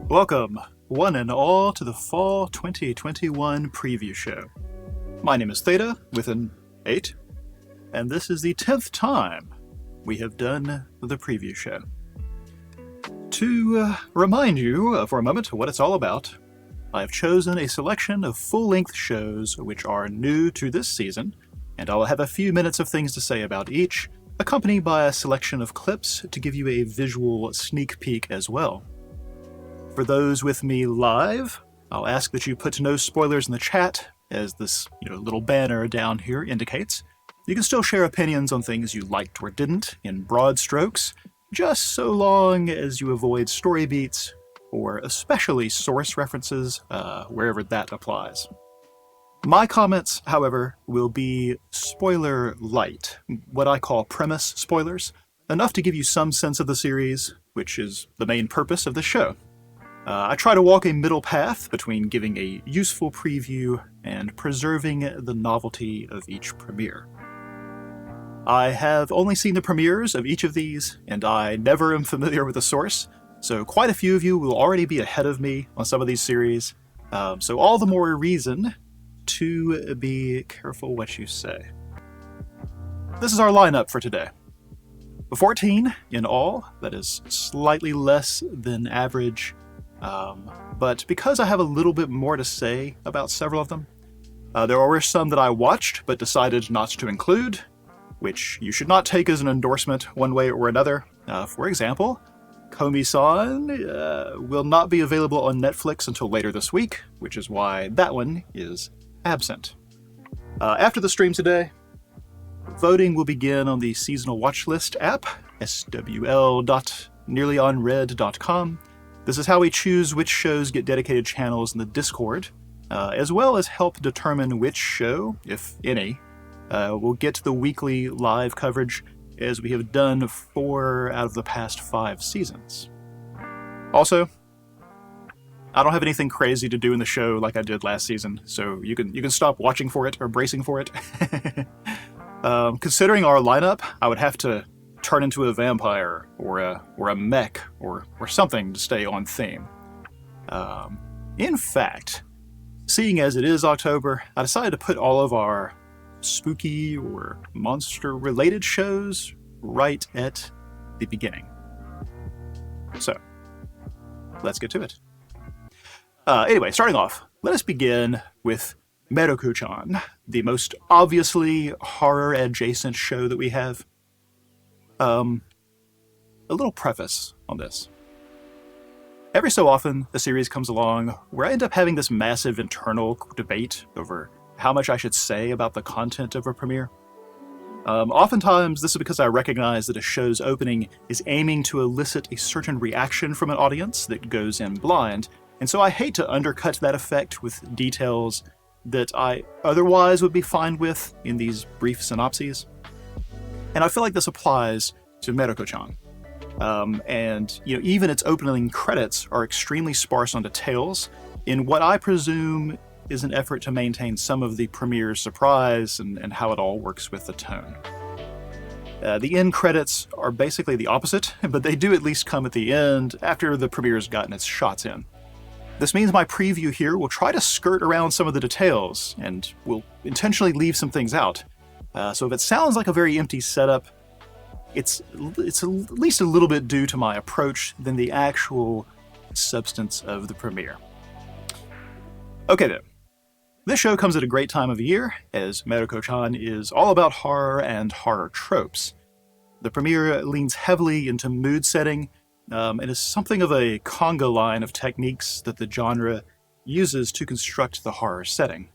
Welcome, one and all, to the Fall 2021 Preview Show. My name is Theta, with an 8, and this is the 10th time we have done the Preview Show. To remind you for a moment what it's all about, I have chosen a selection of full-length shows which are new to this season, and I will have a few minutes of things to say about each, accompanied by a selection of clips to give you a visual sneak peek as well. For those with me live, I'll ask that you put no spoilers in the chat, as this little banner down here indicates. You can still share opinions on things you liked or didn't in broad strokes, just so long as you avoid story beats, or especially source references, wherever that applies. My comments, however, will be spoiler-lite, what I call premise spoilers, enough to give you some sense of the series, which is the main purpose of the show. I try to walk a middle path between giving a useful preview and preserving the novelty of each premiere. I have only seen the premieres of each of these, and I never am familiar with the source, so quite a few of you will already be ahead of me on some of these series, so all the more reason to be careful what you say. This is our lineup for today. 14 in all, that is slightly less than average. But because I have a little bit more to say about several of them, there were some that I watched but decided not to include, which you should not take as an endorsement one way or another. For example, Komi-san will not be available on Netflix until later this week, which is why that one is absent. After the stream today, voting will begin on the Seasonal Watchlist app, swl.nearlyonread.com. This is how we choose which shows get dedicated channels in the Discord, as well as help determine which show, if any, will get the weekly live coverage, as we have done 4 out of the past 5 seasons. Also, I don't have anything crazy to do in the show like I did last season, so you can stop watching for it or bracing for it. Considering our lineup, I would have to turn into a vampire or a mech or something to stay on theme. In fact, seeing as it is October, I decided to put all of our spooky or monster-related shows right at the beginning. So, let's get to it. Anyway, starting off, let us begin with Mieruko-chan, the most obviously horror-adjacent show that we have. A little preface on this. Every so often, a series comes along where I end up having this massive internal debate over how much I should say about the content of a premiere. Oftentimes, this is because I recognize that a show's opening is aiming to elicit a certain reaction from an audience that goes in blind, and so I hate to undercut that effect with details that I otherwise would be fine with in these brief synopses. And I feel like this applies to Mieruko-chan. And even its opening credits are extremely sparse on details, in what I presume is an effort to maintain some of the premiere's surprise and how it all works with the tone. The end credits are basically the opposite, but they do at least come at the end after the premiere's gotten its shots in. This means my preview here will try to skirt around some of the details, and will intentionally leave some things out. So if it sounds like a very empty setup, it's at least a little bit due to my approach than the actual substance of the premiere. Okay then. This show comes at a great time of year, as Mieruko-chan is all about horror and horror tropes. The premiere leans heavily into mood setting, and is something of a conga line of techniques that the genre uses to construct the horror setting.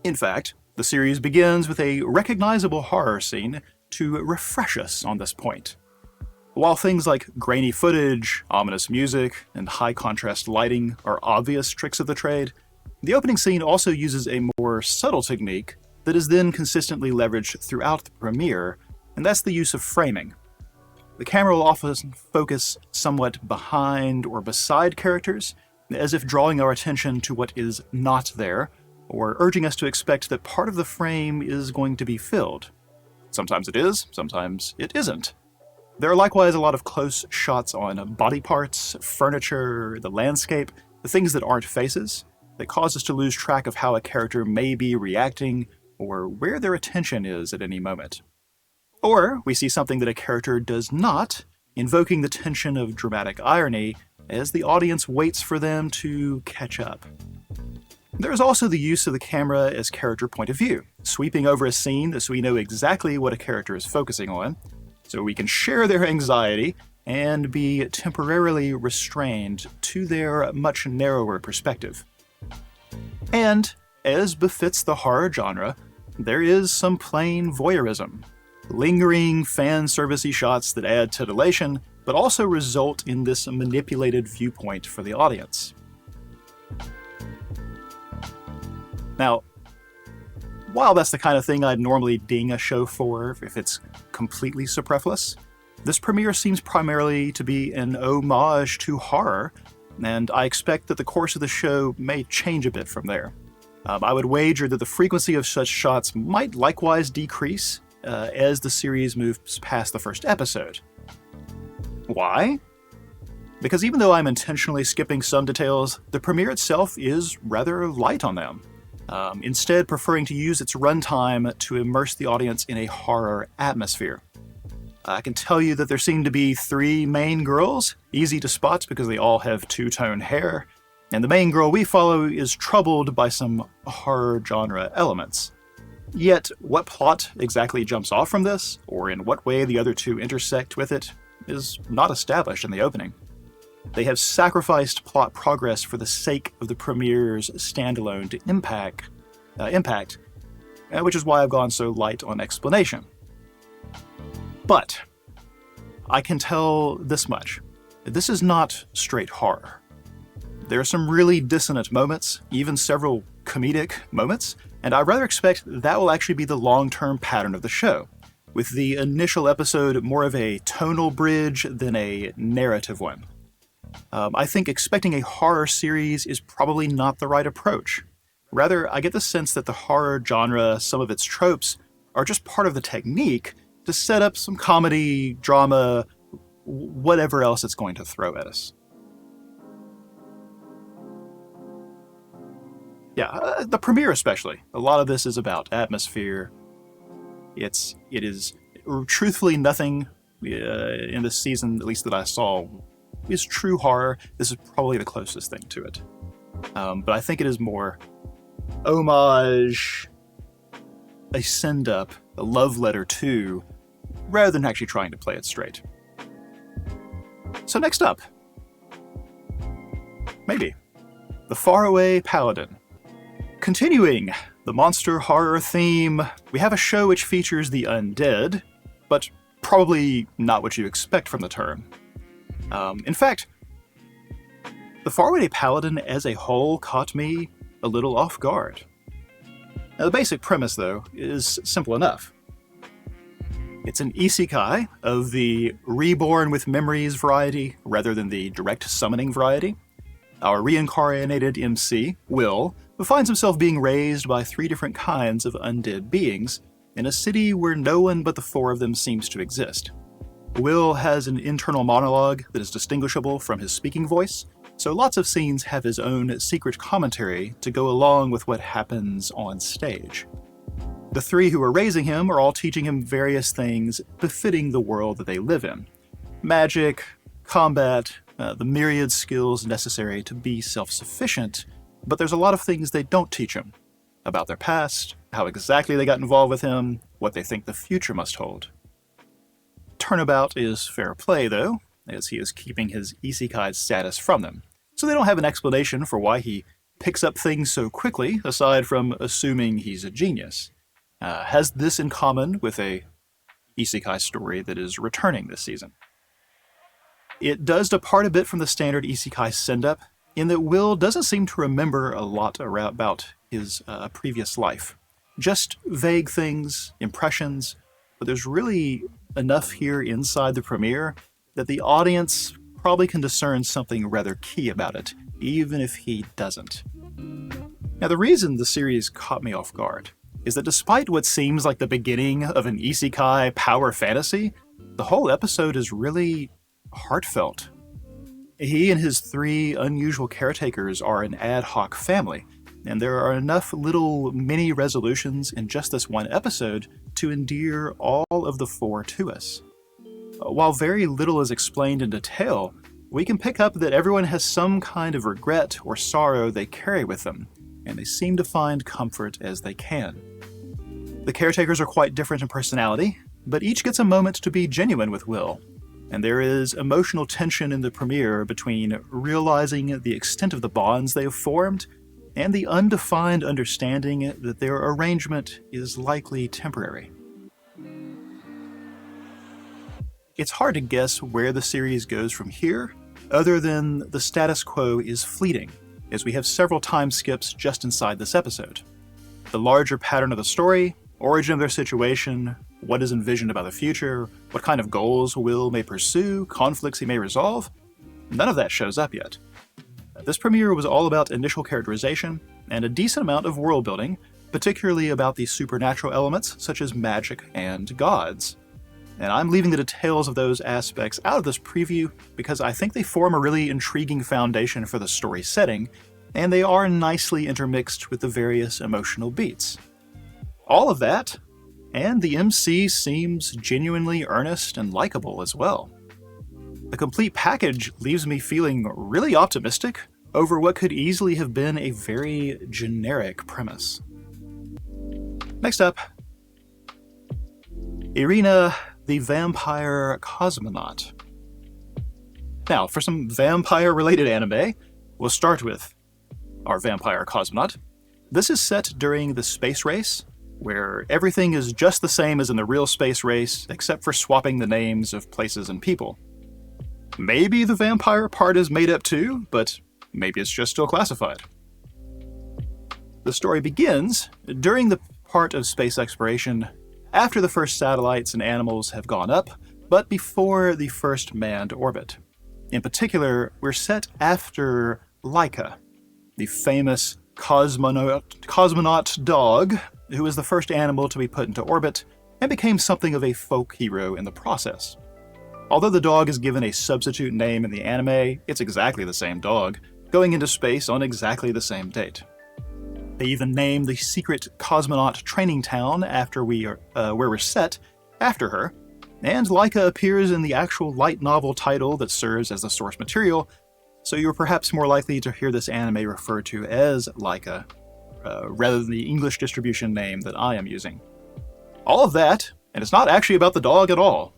In fact, the series begins with a recognizable horror scene to refresh us on this point. While things like grainy footage, ominous music, and high-contrast lighting are obvious tricks of the trade, the opening scene also uses a more subtle technique that is then consistently leveraged throughout the premiere, and that's the use of framing. The camera will often focus somewhat behind or beside characters, as if drawing our attention to what is not there, or urging us to expect that part of the frame is going to be filled. Sometimes it is, sometimes it isn't. There are likewise a lot of close shots on body parts, furniture, the landscape, the things that aren't faces, that cause us to lose track of how a character may be reacting or where their attention is at any moment. Or we see something that a character does not, invoking the tension of dramatic irony as the audience waits for them to catch up. There is also the use of the camera as character point of view, sweeping over a scene so we know exactly what a character is focusing on, so we can share their anxiety and be temporarily restrained to their much narrower perspective. And, as befits the horror genre, there is some plain voyeurism. Lingering fan servicey shots that add titillation, but also result in this manipulated viewpoint for the audience. Now, while that's the kind of thing I'd normally ding a show for if it's completely superfluous, this premiere seems primarily to be an homage to horror, and I expect that the course of the show may change a bit from there. I would wager that the frequency of such shots might likewise decrease as the series moves past the first episode. Why? Because even though I'm intentionally skipping some details, the premiere itself is rather light on them. Instead preferring to use its runtime to immerse the audience in a horror atmosphere. I can tell you that there seem to be 3 main girls, easy to spot because they all have two-tone hair, and the main girl we follow is troubled by some horror genre elements. Yet, what plot exactly jumps off from this, or in what way the other two intersect with it, is not established in the opening. They have sacrificed plot progress for the sake of the premiere's standalone impact, which is why I've gone so light on explanation. But I can tell this much. This is not straight horror. There are some really dissonant moments, even several comedic moments, and I rather expect that will actually be the long-term pattern of the show, with the initial episode more of a tonal bridge than a narrative one. I think expecting a horror series is probably not the right approach. Rather, I get the sense that the horror genre, some of its tropes, are just part of the technique to set up some comedy, drama, whatever else it's going to throw at us. Yeah, the premiere especially. A lot of this is about atmosphere. It is truthfully nothing in this season, at least that I saw, is true horror. This is probably the closest thing to it. But I think it is more homage, a send-up, a love letter to, rather than actually trying to play it straight. So next up, maybe, the Faraway Paladin. Continuing the monster horror theme, we have a show which features the undead, but probably not what you expect from the term. In fact, the Faraway Paladin as a whole caught me a little off guard. Now, the basic premise, though, is simple enough. It's an isekai of the reborn with memories variety rather than the direct summoning variety. Our reincarnated MC, Will, finds himself being raised by 3 different kinds of undead beings in a city where no one but the 4 of them seems to exist. Will has an internal monologue that is distinguishable from his speaking voice, so lots of scenes have his own secret commentary to go along with what happens on stage. The 3 who are raising him are all teaching him various things befitting the world that they live in. Magic, combat, the myriad skills necessary to be self-sufficient, but there's a lot of things they don't teach him. About their past, how exactly they got involved with him, what they think the future must hold. Turnabout is fair play, though, as he is keeping his isekai status from them, so they don't have an explanation for why he picks up things so quickly, aside from assuming he's a genius. Has this in common with a isekai story that is returning this season. It does depart a bit from the standard isekai send-up, in that Will doesn't seem to remember a lot about his previous life. Just vague things, impressions, but there's really enough here inside the premiere that the audience probably can discern something rather key about it, even if he doesn't. Now, the reason the series caught me off guard is that despite what seems like the beginning of an isekai power fantasy, the whole episode is really heartfelt. He and his 3 unusual caretakers are an ad hoc family, and there are enough little mini resolutions in just this one episode to endear all of the 4 to us. While very little is explained in detail, we can pick up that everyone has some kind of regret or sorrow they carry with them, and they seem to find comfort as they can. The caretakers are quite different in personality, but each gets a moment to be genuine with Will, and there is emotional tension in the premiere between realizing the extent of the bonds they have formed and the undefined understanding that their arrangement is likely temporary. It's hard to guess where the series goes from here, other than the status quo is fleeting, as we have several time skips just inside this episode. The larger pattern of the story, origin of their situation, what is envisioned about the future, what kind of goals Will may pursue, conflicts he may resolve, none of that shows up yet. This premiere was all about initial characterization and a decent amount of world building, particularly about the supernatural elements such as magic and gods. And I'm leaving the details of those aspects out of this preview because I think they form a really intriguing foundation for the story setting, and they are nicely intermixed with the various emotional beats. All of that, and the MC seems genuinely earnest and likable as well. The complete package leaves me feeling really optimistic over what could easily have been a very generic premise. Next up, Irina, the Vampire Cosmonaut. Now, for some vampire-related anime, we'll start with our Vampire Cosmonaut. This is set during the space race, where everything is just the same as in the real space race, except for swapping the names of places and people. Maybe the vampire part is made up too, but maybe it's just still classified. The story begins during the part of space exploration after the first satellites and animals have gone up, but before the first manned orbit. In particular, we're set after Laika, the famous cosmonaut dog, who was the first animal to be put into orbit and became something of a folk hero in the process. Although the dog is given a substitute name in the anime, it's exactly the same dog, going into space on exactly the same date. They even name the secret cosmonaut training town after where we're set after her, and Laika appears in the actual light novel title that serves as the source material, so you're perhaps more likely to hear this anime referred to as Laika, rather than the English distribution name that I am using. All of that, and it's not actually about the dog at all.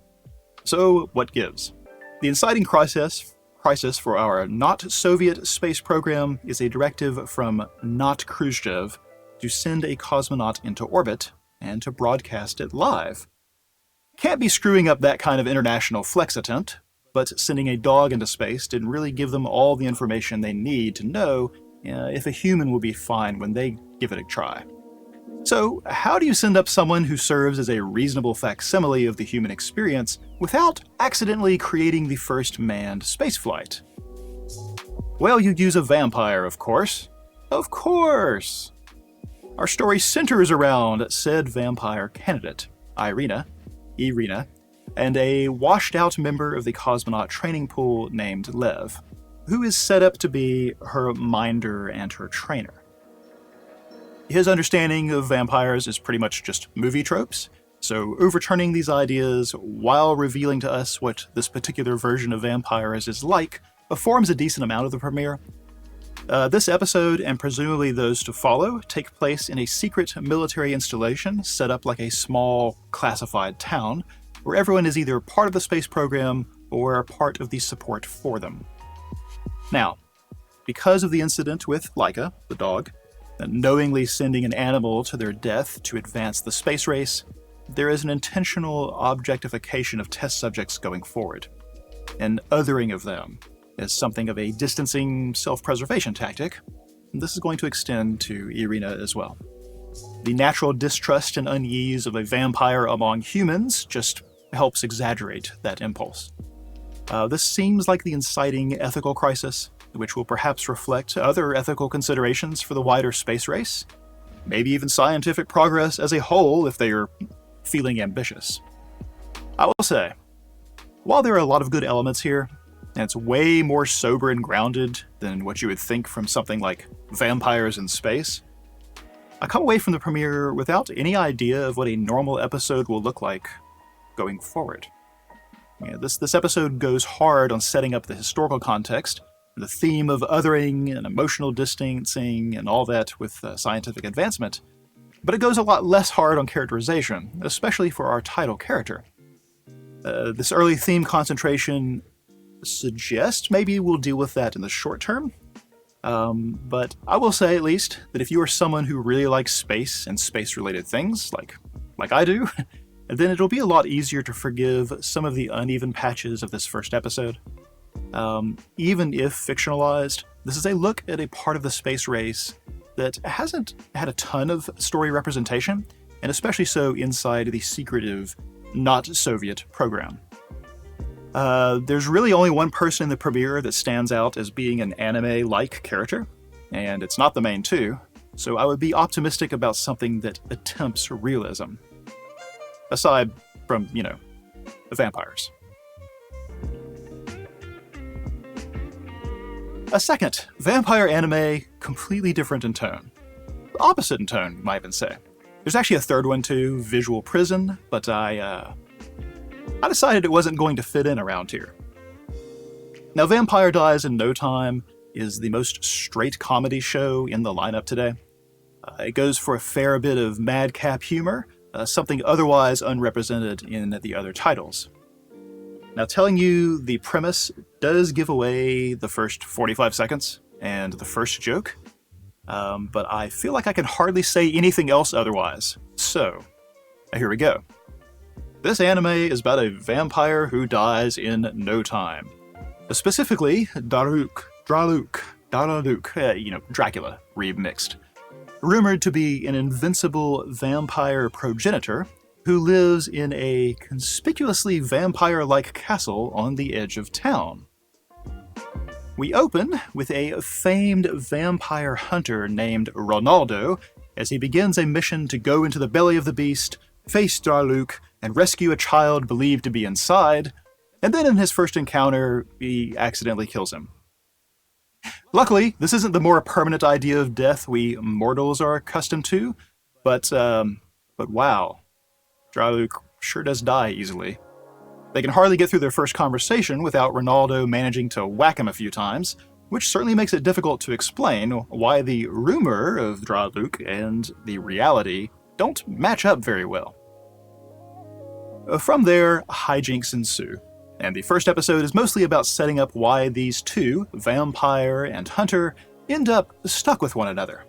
So, what gives? The inciting crisis for our not-Soviet space program is a directive from not Khrushchev to send a cosmonaut into orbit and to broadcast it live. Can't be screwing up that kind of international flex attempt, but sending a dog into space didn't really give them all the information they need to know if a human will be fine when they give it a try. So, how do you send up someone who serves as a reasonable facsimile of the human experience without accidentally creating the first manned spaceflight? Well, you use a vampire, of course. Of course! Our story centers around said vampire candidate, Irina, and a washed-out member of the cosmonaut training pool named Lev, who is set up to be her minder and her trainer. His understanding of vampires is pretty much just movie tropes, so overturning these ideas while revealing to us what this particular version of vampires is like forms a decent amount of the premiere. This episode, and presumably those to follow, take place in a secret military installation set up like a small, classified town, where everyone is either part of the space program or part of the support for them. Now, because of the incident with Laika, the dog, and knowingly sending an animal to their death to advance the space race, there is an intentional objectification of test subjects going forward, an othering of them as something of a distancing self-preservation tactic. And this is going to extend to Irina as well. The natural distrust and unease of a vampire among humans just helps exaggerate that impulse. This seems like the inciting ethical crisis, which will perhaps reflect other ethical considerations for the wider space race, maybe even scientific progress as a whole if they are feeling ambitious. I will say, while there are a lot of good elements here, and it's way more sober and grounded than what you would think from something like vampires in space, I come away from the premiere without any idea of what a normal episode will look like going forward. This episode goes hard on setting up the historical context, the theme of othering and emotional distancing and all that with scientific advancement, but it goes a lot less hard on characterization, especially for our title character. This early theme concentration suggests maybe we'll deal with that in the short term, but I will say at least that if you are someone who really likes space and space-related things, like I do, then it'll be a lot easier to forgive some of the uneven patches of this first episode. Even if fictionalized, this is a look at a part of the space race that hasn't had a ton of story representation, and especially so inside the secretive, not Soviet program. There's really only one person in the premiere that stands out as being an anime-like character, and it's not the main two, so I would be optimistic about something that attempts realism. Aside from, vampires. A second, vampire anime, completely different in tone. Opposite in tone, you might even say. There's actually a third one too, Visual Prison, but I decided it wasn't going to fit in around here. Now, Vampire Dies in No Time is the most straight comedy show in the lineup today. It goes for a fair bit of madcap humor, something otherwise unrepresented in the other titles. Now, telling you the premise does give away the first 45 seconds and the first joke, but I feel like I can hardly say anything else otherwise. So, here we go. This anime is about a vampire who dies in no time. Specifically, Draluk, Dracula remixed. Rumored to be an invincible vampire progenitor who lives in a conspicuously vampire-like castle on the edge of town. We open with a famed vampire hunter named Ronaldo as he begins a mission to go into the belly of the beast, face Draluk, and rescue a child believed to be inside, and then in his first encounter, he accidentally kills him. Luckily, this isn't the more permanent idea of death we mortals are accustomed to, but wow, Draluk sure does die easily. They can hardly get through their first conversation without Ronaldo managing to whack him a few times, which certainly makes it difficult to explain why the rumor of Draluk and the reality don't match up very well. From there, hijinks ensue, and the first episode is mostly about setting up why these two, vampire and hunter, end up stuck with one another.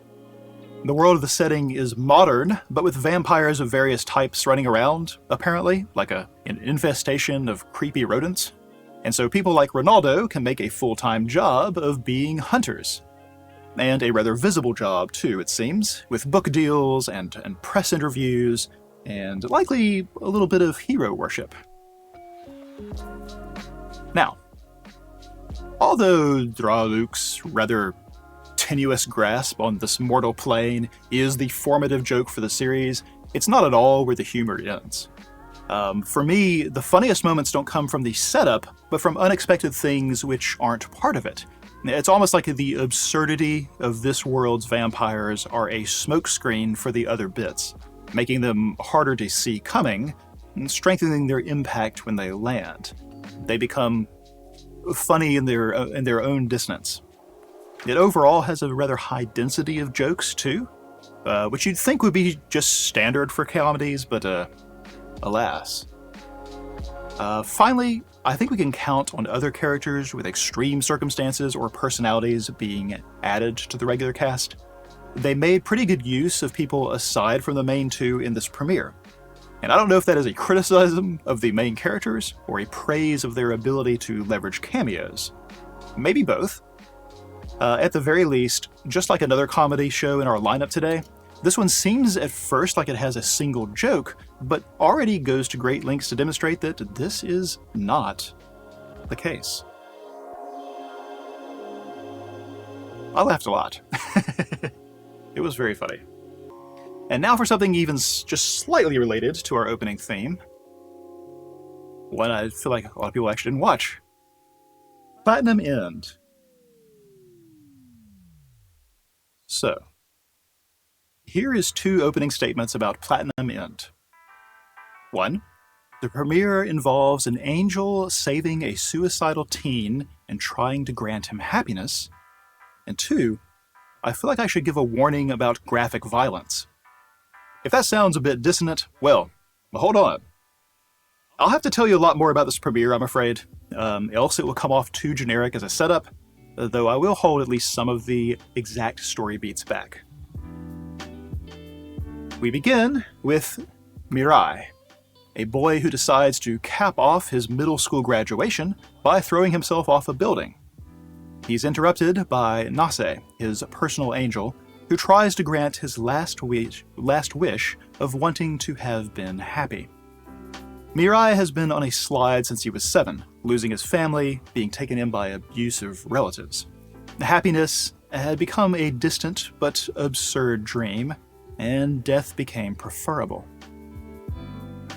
The world of the setting is modern, but with vampires of various types running around, apparently, like an infestation of creepy rodents. And so people like Ronaldo can make a full-time job of being hunters. And a rather visible job, too, it seems, with book deals and press interviews, and likely a little bit of hero worship. Now, although Draluk's rather tenuous grasp on this mortal plane is the formative joke for the series, it's not at all where the humor ends. For me, the funniest moments don't come from the setup, but from unexpected things which aren't part of it. It's almost like the absurdity of this world's vampires are a smokescreen for the other bits, making them harder to see coming, and strengthening their impact when they land. They become funny in their own dissonance. It overall has a rather high density of jokes, too, which you'd think would be just standard for comedies, but alas. Finally, I think we can count on other characters with extreme circumstances or personalities being added to the regular cast. They made pretty good use of people aside from the main two in this premiere. And I don't know if that is a criticism of the main characters or a praise of their ability to leverage cameos. Maybe both. At the very least, just like another comedy show in our lineup today, this one seems at first like it has a single joke, but already goes to great lengths to demonstrate that this is not the case. I laughed a lot. It was very funny. And now for something even just slightly related to our opening theme. one I feel like a lot of people actually didn't watch. Platinum End. So, here is 2 opening statements about Platinum End. 1. The premiere involves an angel saving a suicidal teen and trying to grant him happiness. And 2, I feel like I should give a warning about graphic violence. If that sounds a bit dissonant, well, hold on. I'll have to tell you a lot more about this premiere, I'm afraid, else it will come off too generic as a setup, though I will hold at least some of the exact story beats back. We begin with Mirai, a boy who decides to cap off his middle school graduation by throwing himself off a building. He's interrupted by Nase, his personal angel, who tries to grant his last wish of wanting to have been happy. Mirai has been on a slide since he was 7, losing his family, being taken in by abusive relatives. Happiness had become a distant but absurd dream, and death became preferable.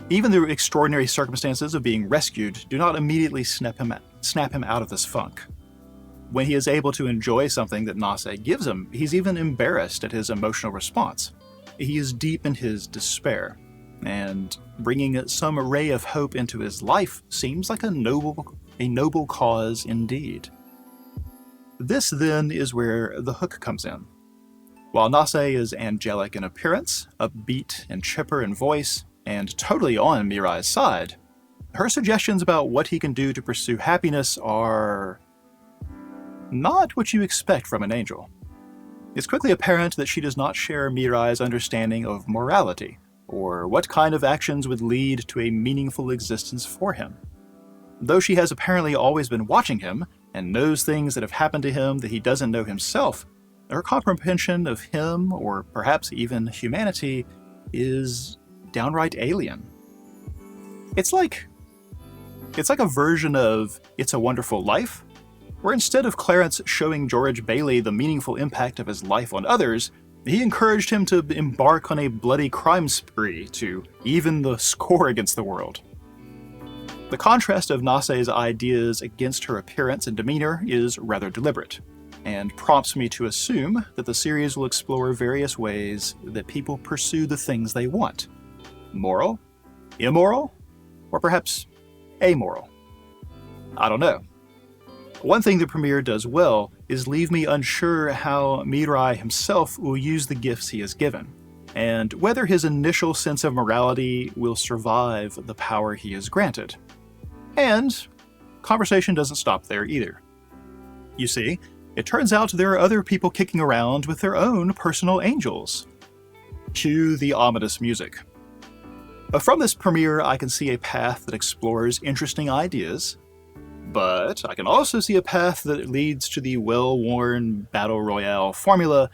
Even the extraordinary circumstances of being rescued do not immediately snap him out of this funk. When he is able to enjoy something that Nase gives him, he's even embarrassed at his emotional response. He is deep in his despair, and bringing some ray of hope into his life seems like a noble cause indeed. This then is where the hook comes in. While Nase is angelic in appearance, upbeat and chipper in voice, and totally on Mirai's side, her suggestions about what he can do to pursue happiness are not what you expect from an angel. It's quickly apparent that she does not share Mirai's understanding of morality, or what kind of actions would lead to a meaningful existence for him. Though she has apparently always been watching him, and knows things that have happened to him that he doesn't know himself, her comprehension of him, or perhaps even humanity, is downright alien. It's like a version of It's a Wonderful Life, where instead of Clarence showing George Bailey the meaningful impact of his life on others, he encouraged him to embark on a bloody crime spree to even the score against the world. The contrast of Nase's ideas against her appearance and demeanor is rather deliberate, and prompts me to assume that the series will explore various ways that people pursue the things they want. Moral? Immoral? Or perhaps amoral? I don't know. One thing the premiere does well is leave me unsure how Mirai himself will use the gifts he is given, and whether his initial sense of morality will survive the power he is granted. And conversation doesn't stop there either. You see, it turns out there are other people kicking around with their own personal angels. Cue the ominous music. From this premiere, I can see a path that explores interesting ideas, but I can also see a path that leads to the well-worn Battle Royale formula,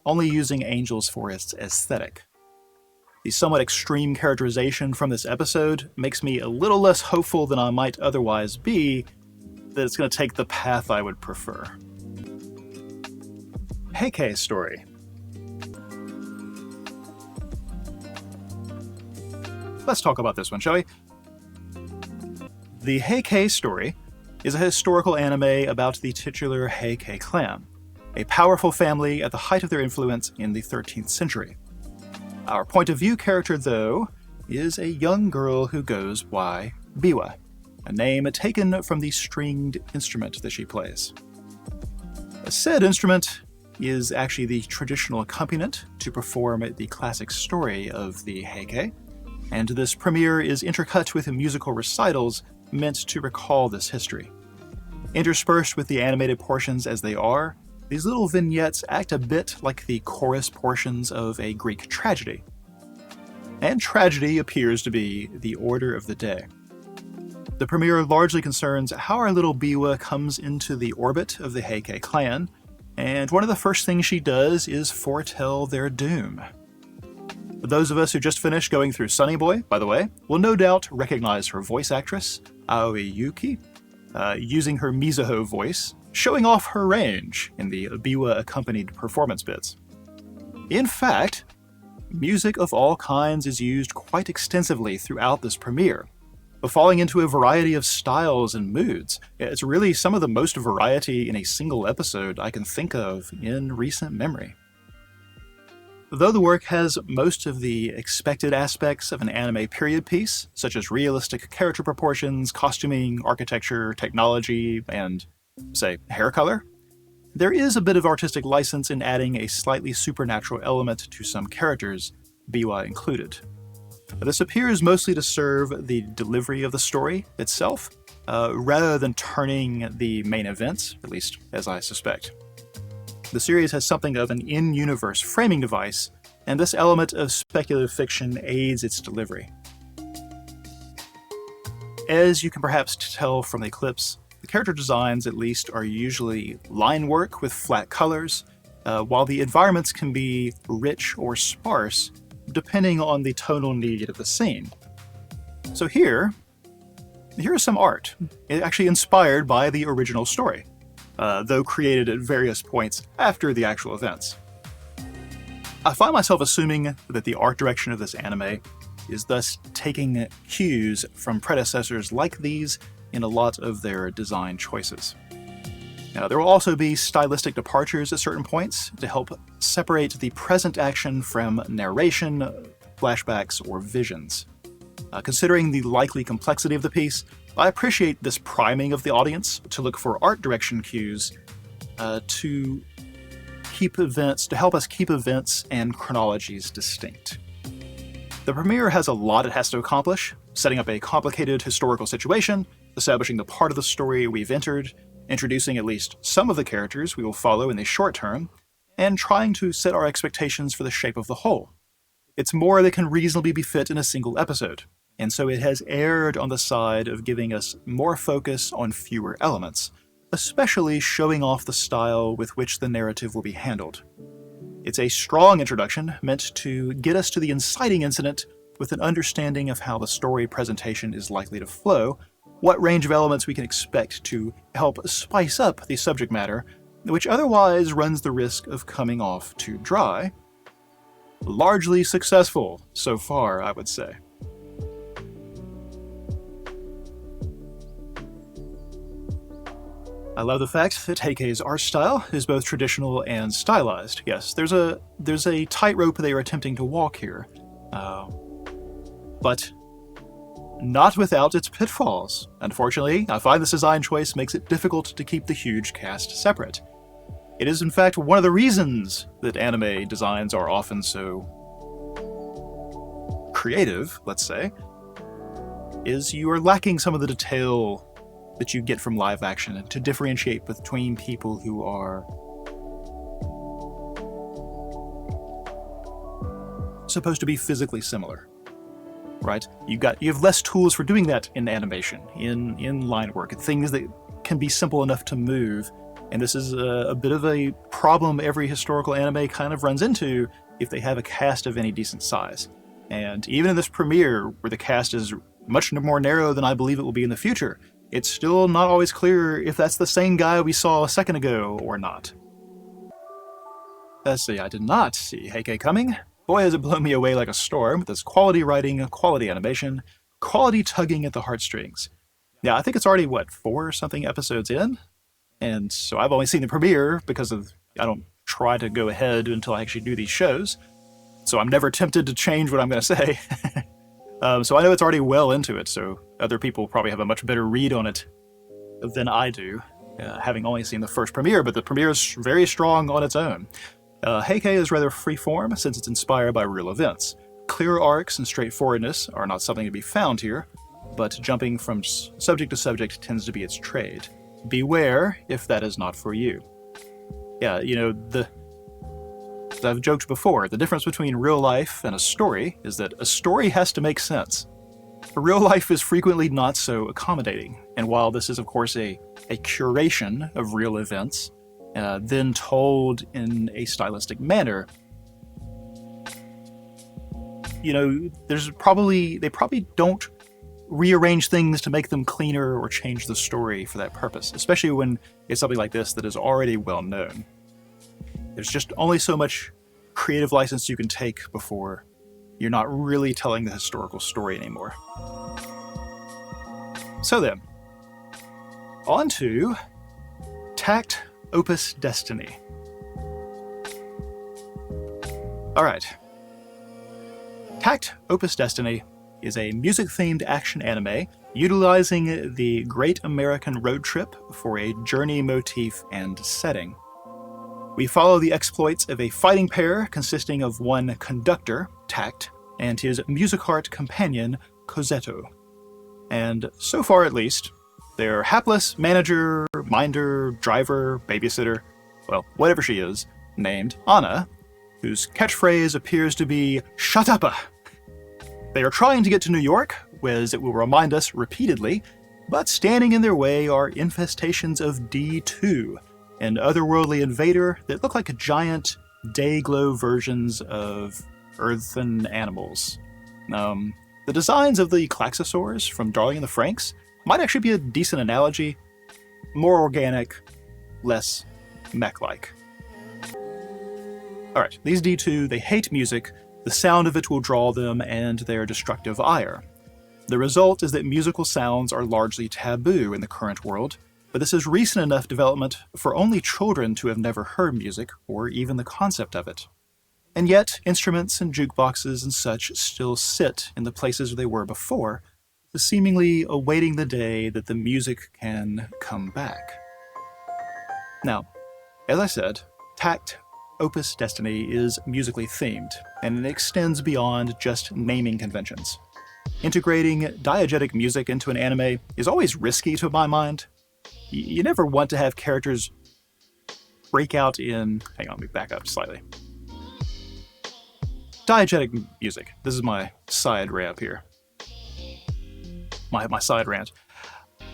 only using angels for its aesthetic. The somewhat extreme characterization from this episode makes me a little less hopeful than I might otherwise be that it's going to take the path I would prefer. Heike Story. Let's talk about this one, shall we? The Heike Story is a historical anime about the titular Heike clan, a powerful family at the height of their influence in the 13th century. Our point of view character, though, is a young girl who goes by Biwa, a name taken from the stringed instrument that she plays. Said instrument is actually the traditional accompaniment to perform the classic story of the Heike, and this premiere is intercut with musical recitals meant to recall this history. Interspersed with the animated portions as they are, these little vignettes act a bit like the chorus portions of a Greek tragedy. And tragedy appears to be the order of the day. The premiere largely concerns how our little Biwa comes into the orbit of the Heike clan, and one of the first things she does is foretell their doom. Those of us who just finished going through Sunny Boy, by the way, will no doubt recognize her voice actress, Aoi Yuki, using her Mizuho voice, showing off her range in the Biwa-accompanied performance bits. In fact, music of all kinds is used quite extensively throughout this premiere, falling into a variety of styles and moods. It's really some of the most variety in a single episode I can think of in recent memory. Though the work has most of the expected aspects of an anime period piece, such as realistic character proportions, costuming, architecture, technology, and, say, hair color, there is a bit of artistic license in adding a slightly supernatural element to some characters, BY included. This appears mostly to serve the delivery of the story itself, rather than turning the main events, at least as I suspect. The series has something of an in-universe framing device, and this element of speculative fiction aids its delivery. As you can perhaps tell from the clips, the character designs, at least, are usually line work with flat colors, while the environments can be rich or sparse, depending on the tonal need of the scene. So here is some art, actually inspired by the original story, though created at various points after the actual events. I find myself assuming that the art direction of this anime is thus taking cues from predecessors like these in a lot of their design choices. Now, there will also be stylistic departures at certain points to help separate the present action from narration, flashbacks, or visions. Considering the likely complexity of the piece, I appreciate this priming of the audience to look for art direction cues to help us keep events and chronologies distinct. The premiere has a lot it has to accomplish, setting up a complicated historical situation, establishing the part of the story we've entered, introducing at least some of the characters we will follow in the short term, and trying to set our expectations for the shape of the whole. It's more that can reasonably be fit in a single episode, and so it has erred on the side of giving us more focus on fewer elements, especially showing off the style with which the narrative will be handled. It's a strong introduction meant to get us to the inciting incident with an understanding of how the story presentation is likely to flow, what range of elements we can expect to help spice up the subject matter, which otherwise runs the risk of coming off too dry. Largely successful so far, I would say. I love the fact that Heike's art style is both traditional and stylized. Yes, there's a tightrope they are attempting to walk here, but not without its pitfalls. Unfortunately, I find this design choice makes it difficult to keep the huge cast separate. It is in fact one of the reasons that anime designs are often so creative, let's say, is you are lacking some of the detail that you get from live action to differentiate between people who are supposed to be physically similar. Right? You have less tools for doing that in animation, in line work, and things that can be simple enough to move. And this is a bit of a problem every historical anime kind of runs into if they have a cast of any decent size. And even in this premiere, where the cast is much more narrow than I believe it will be in the future, it's still not always clear if that's the same guy we saw a second ago or not. Let's see, I did not see Heike coming. Boy, has it blown me away like a storm with this quality writing, quality animation, quality tugging at the heartstrings. Yeah, I think it's already, 4-something episodes in? And so I've only seen the premiere because I don't try to go ahead until I actually do these shows. So I'm never tempted to change what I'm going to say. So I know it's already well into it, so other people probably have a much better read on it than I do, having only seen the first premiere, but the premiere is very strong on its own. Heike is rather freeform since it's inspired by real events. Clear arcs and straightforwardness are not something to be found here, but jumping from subject to subject tends to be its trade. Beware if that is not for you. Yeah, as I've joked before, the difference between real life and a story is that a story has to make sense. Real life is frequently not so accommodating, and while this is of course a curation of real events, then told in a stylistic manner, they probably don't rearrange things to make them cleaner or change the story for that purpose, especially when it's something like this that is already well known. There's just only so much creative license you can take before you're not really telling the historical story anymore. So then, on to Takt op.Destiny. Alright. Takt op.Destiny is a music-themed action anime utilizing the Great American Road Trip for a journey motif and setting. We follow the exploits of a fighting pair consisting of one conductor, Takt, and his music-art companion, Kozeto. And so far at least, their hapless manager, minder, driver, babysitter, well, whatever she is, named Anna, whose catchphrase appears to be, "Shut up!" They are trying to get to New York, as it will remind us repeatedly, but standing in their way are infestations of D2, an otherworldly invader that look like giant, day-glow versions of earthen animals. The designs of the Klaxosaurs from Darling in the Franxx might actually be a decent analogy. More organic, less mech-like. Alright, these D2, they hate music, the sound of it will draw them, and their destructive ire. The result is that musical sounds are largely taboo in the current world, but this is recent enough development for only children to have never heard music, or even the concept of it. And yet, instruments and jukeboxes and such still sit in the places they were before, seemingly awaiting the day that the music can come back. Now, as I said, Takt op.Destiny is musically themed, and it extends beyond just naming conventions. Integrating diegetic music into an anime is always risky to my mind. You never want to have characters break out in... Hang on, let me back up slightly. Diegetic music. This is my side rant here. My side rant.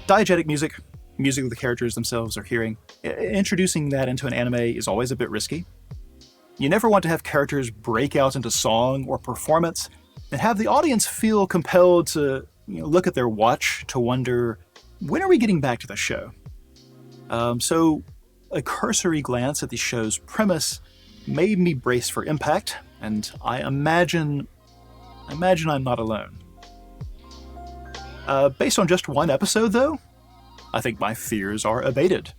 Diegetic music, music the characters themselves are hearing, introducing that into an anime is always a bit risky. You never want to have characters break out into song or performance and have the audience feel compelled to look at their watch to wonder, when are we getting back to the show? So a cursory glance at the show's premise made me brace for impact, and I imagine I'm not alone. Based on just one episode, though, I think my fears are abated.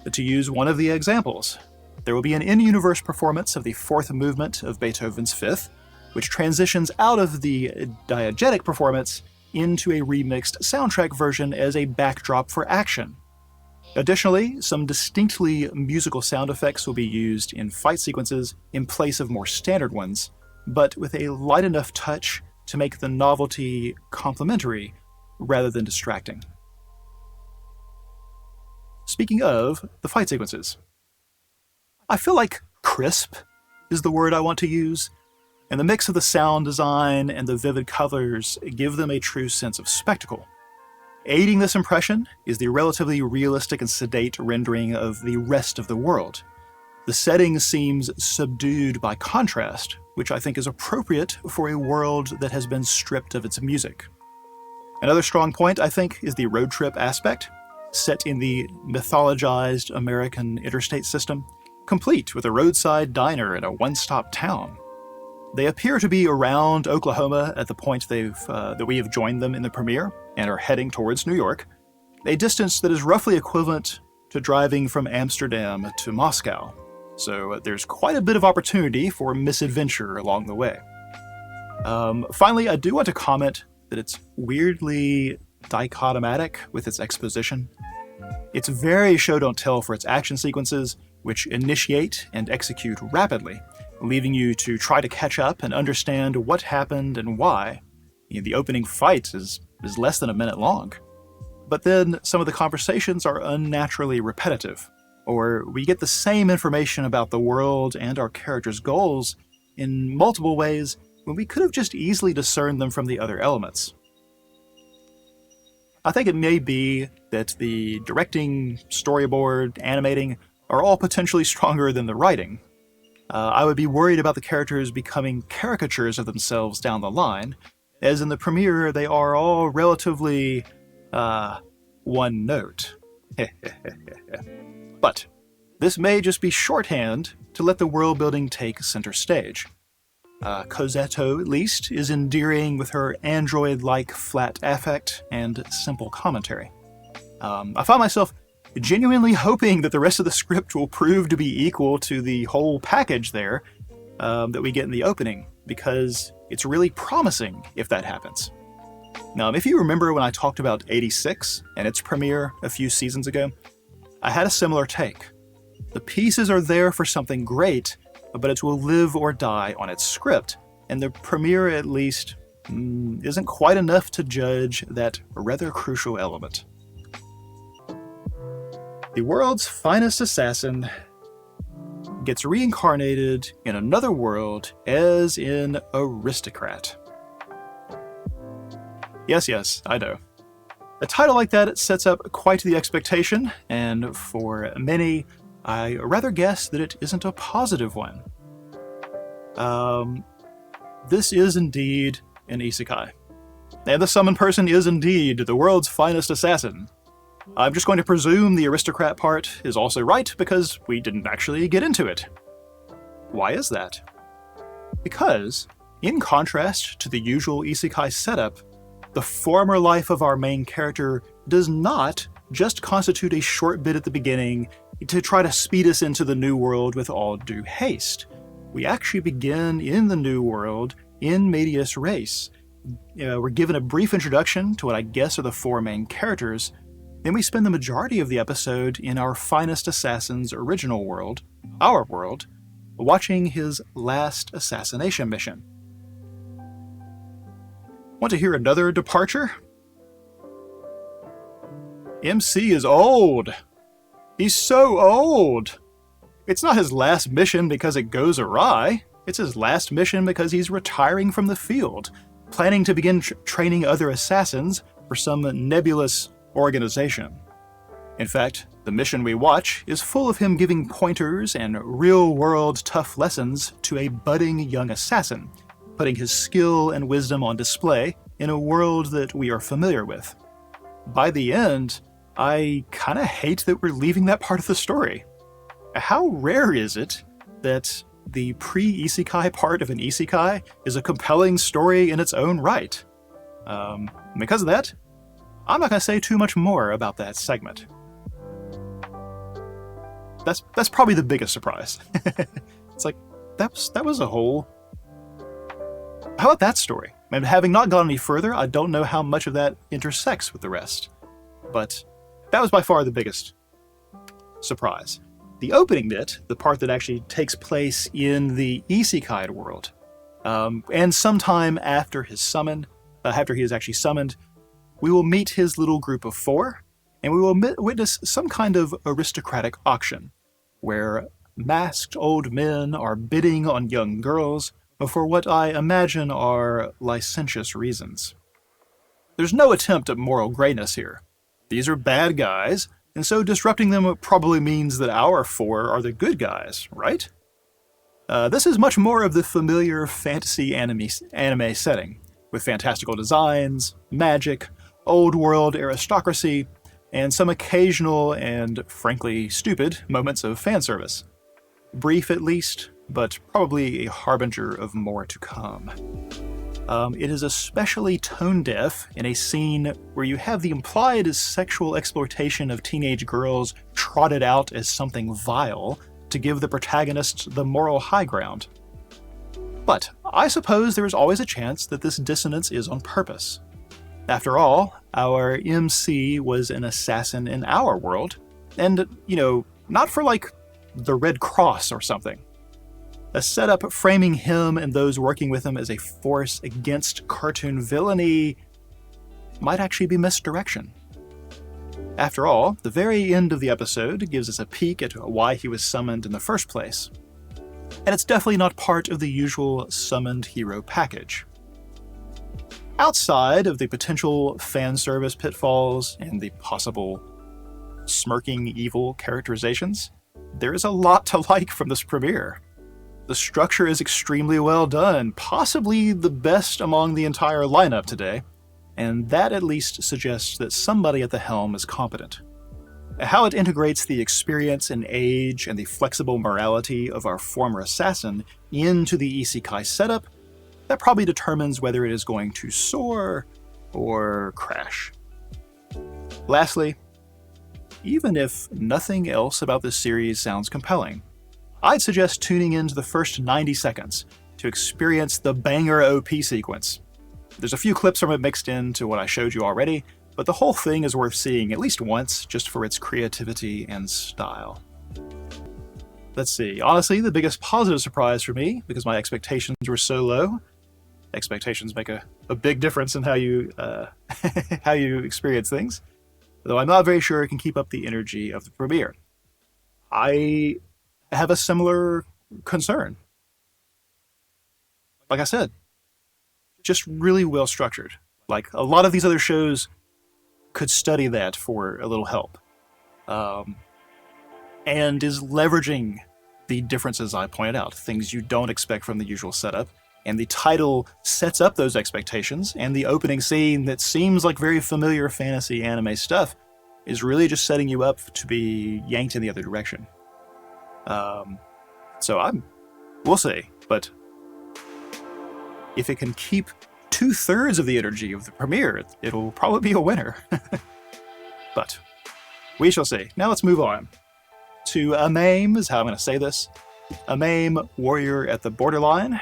But to use one of the examples, there will be an in-universe performance of the fourth movement of Beethoven's Fifth, which transitions out of the diegetic performance into a remixed soundtrack version as a backdrop for action. Additionally, some distinctly musical sound effects will be used in fight sequences in place of more standard ones, but with a light enough touch to make the novelty complementary rather than distracting. Speaking of the fight sequences, I feel like crisp is the word I want to use, and the mix of the sound design and the vivid colors give them a true sense of spectacle. Aiding this impression is the relatively realistic and sedate rendering of the rest of the world. The setting seems subdued by contrast, which I think is appropriate for a world that has been stripped of its music. Another strong point, I think, is the road trip aspect, set in the mythologized American interstate system, complete with a roadside diner in a one-stop town. They appear to be around Oklahoma at the point that we have joined them in the premiere, and are heading towards New York, a distance that is roughly equivalent to driving from Amsterdam to Moscow. So there's quite a bit of opportunity for misadventure along the way. Finally, I do want to comment that it's weirdly dichotomatic with its exposition. It's very show-don't-tell for its action sequences, which initiate and execute rapidly, leaving you to try to catch up and understand what happened and why. The opening fight is less than a minute long. But then some of the conversations are unnaturally repetitive, or we get the same information about the world and our characters' goals in multiple ways when we could have just easily discerned them from the other elements. I think it may be that the directing, storyboard, animating are all potentially stronger than the writing. I would be worried about the characters becoming caricatures of themselves down the line, as in the premiere they are all relatively, one note. But this may just be shorthand to let the world building take center stage. Cosetto, at least, is endearing with her android-like flat affect and simple commentary. I find myself genuinely hoping that the rest of the script will prove to be equal to the whole package there that we get in the opening, because it's really promising if that happens. Now, if you remember when I talked about 86 and its premiere a few seasons ago, I had a similar take. The pieces are there for something great, but it will live or die on its script, and the premiere, at least, isn't quite enough to judge that rather crucial element. The world's finest assassin gets reincarnated in another world as in Aristocrat. Yes, I know. A title like that sets up quite the expectation, and for many, I rather guess that it isn't a positive one. This is indeed an isekai. And the summoned person is indeed the world's finest assassin. I'm just going to presume the aristocrat part is also right because we didn't actually get into it. Why is that? Because, in contrast to the usual isekai setup, the former life of our main character does not just constitute a short bit at the beginning to try to speed us into the new world with all due haste. We actually begin in the new world in medias res. We're given a brief introduction to what I guess are the four main characters, then we spend the majority of the episode in our finest assassin's original world, our world, watching his last assassination mission. Want to hear another departure? MC is old. He's so old. It's not his last mission because it goes awry. It's his last mission because he's retiring from the field, planning to begin training other assassins for some nebulous organization. In fact, the mission we watch is full of him giving pointers and real-world tough lessons to a budding young assassin, putting his skill and wisdom on display in a world that we are familiar with. By the end, I kinda hate that we're leaving that part of the story. How rare is it that the pre-isekai part of an isekai is a compelling story in its own right? Because of that, I'm not going to say too much more about that segment. That's probably the biggest surprise. It's like, that was a whole... How about that story? And having not gone any further, I don't know how much of that intersects with the rest. But that was by far the biggest surprise. The opening bit, the part that actually takes place in the isekai world, and sometime after he is actually summoned, we will meet his little group of four, and we will witness some kind of aristocratic auction, where masked old men are bidding on young girls for what I imagine are licentious reasons. There's no attempt at moral grayness here. These are bad guys, and so disrupting them probably means that our four are the good guys, right? This is much more of the familiar fantasy anime setting, with fantastical designs, magic, old-world aristocracy, and some occasional and, frankly, stupid moments of fan service. Brief at least, but probably a harbinger of more to come. It is especially tone-deaf in a scene where you have the implied sexual exploitation of teenage girls trotted out as something vile to give the protagonists the moral high ground. But I suppose there is always a chance that this dissonance is on purpose. After all, our MC was an assassin in our world, and, not for like the Red Cross or something. A setup framing him and those working with him as a force against cartoon villainy might actually be misdirection. After all, the very end of the episode gives us a peek at why he was summoned in the first place. And it's definitely not part of the usual summoned hero package. Outside of the potential fan service pitfalls and the possible smirking evil characterizations, there is a lot to like from this premiere. The structure is extremely well done, possibly the best among the entire lineup today, and that at least suggests that somebody at the helm is competent. how it integrates the experience and age and the flexible morality of our former assassin into the isekai setup, that probably determines whether it is going to soar or crash. Lastly, even if nothing else about this series sounds compelling, I'd suggest tuning into the first 90 seconds to experience the banger OP sequence. There's a few clips from it mixed into what I showed you already, but the whole thing is worth seeing at least once just for its creativity and style. Let's see, honestly, the biggest positive surprise for me, because my expectations were so low, expectations make a big difference in how you how you experience things, though I'm not very sure it can keep up the energy of the premiere. I have a similar concern. Like I said, just really well structured. Like, a lot of these other shows could study that for a little help. And is leveraging the differences I pointed out, things you don't expect from the usual setup, and the title sets up those expectations, and the opening scene that seems like very familiar fantasy anime stuff is really just setting you up to be yanked in the other direction. So we'll see, but if it can keep 2/3 of the energy of the premiere, it'll probably be a winner. But we shall see. Now let's move on to AMAIM, is how I'm going to say this. AMAIM, Warrior at the Borderline.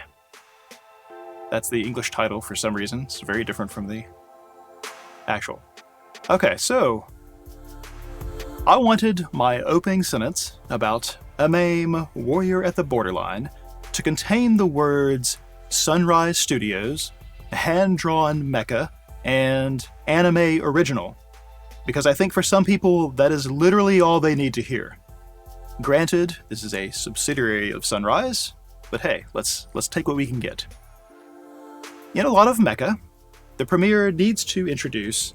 That's the English title for some reason. It's very different from the actual. Okay, so I wanted my opening sentence about AMAIM, Warrior at the Borderline to contain the words Sunrise Studios, hand-drawn mecha, and anime original, because I think for some people that is literally all they need to hear. Granted, this is a subsidiary of Sunrise, but hey, let's take what we can get. In a lot of mecha, the premiere needs to introduce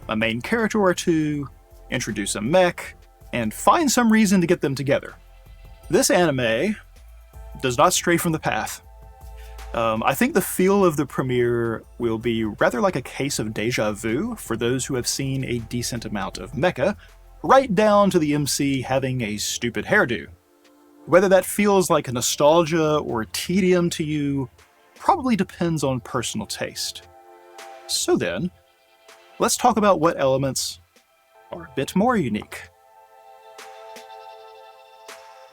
a main character or two, introduce a mech, and find some reason to get them together. This anime does not stray from the path. I think the feel of the premiere will be rather like a case of déjà vu for those who have seen a decent amount of mecha, right down to the MC having a stupid hairdo. Whether that feels like nostalgia or tedium to you probably depends on personal taste. So then, let's talk about what elements are a bit more unique.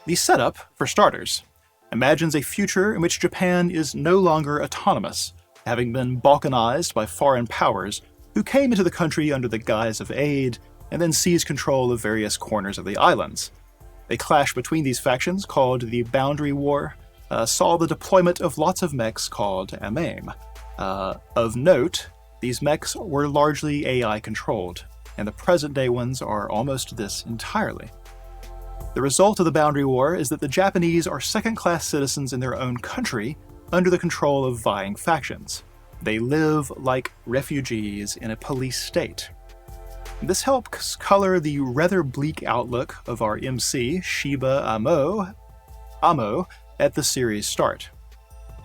The setup, for starters, imagines a future in which Japan is no longer autonomous, having been balkanized by foreign powers who came into the country under the guise of aid and then seized control of various corners of the islands. A clash between these factions, called the Boundary War, saw the deployment of lots of mechs called AMAIM. Of note, these mechs were largely AI controlled, and the present-day ones are almost this entirely. The result of the Boundary War is that the Japanese are second-class citizens in their own country under the control of vying factions. They live like refugees in a police state. This helps color the rather bleak outlook of our MC, Shiba Amo, at the series' start.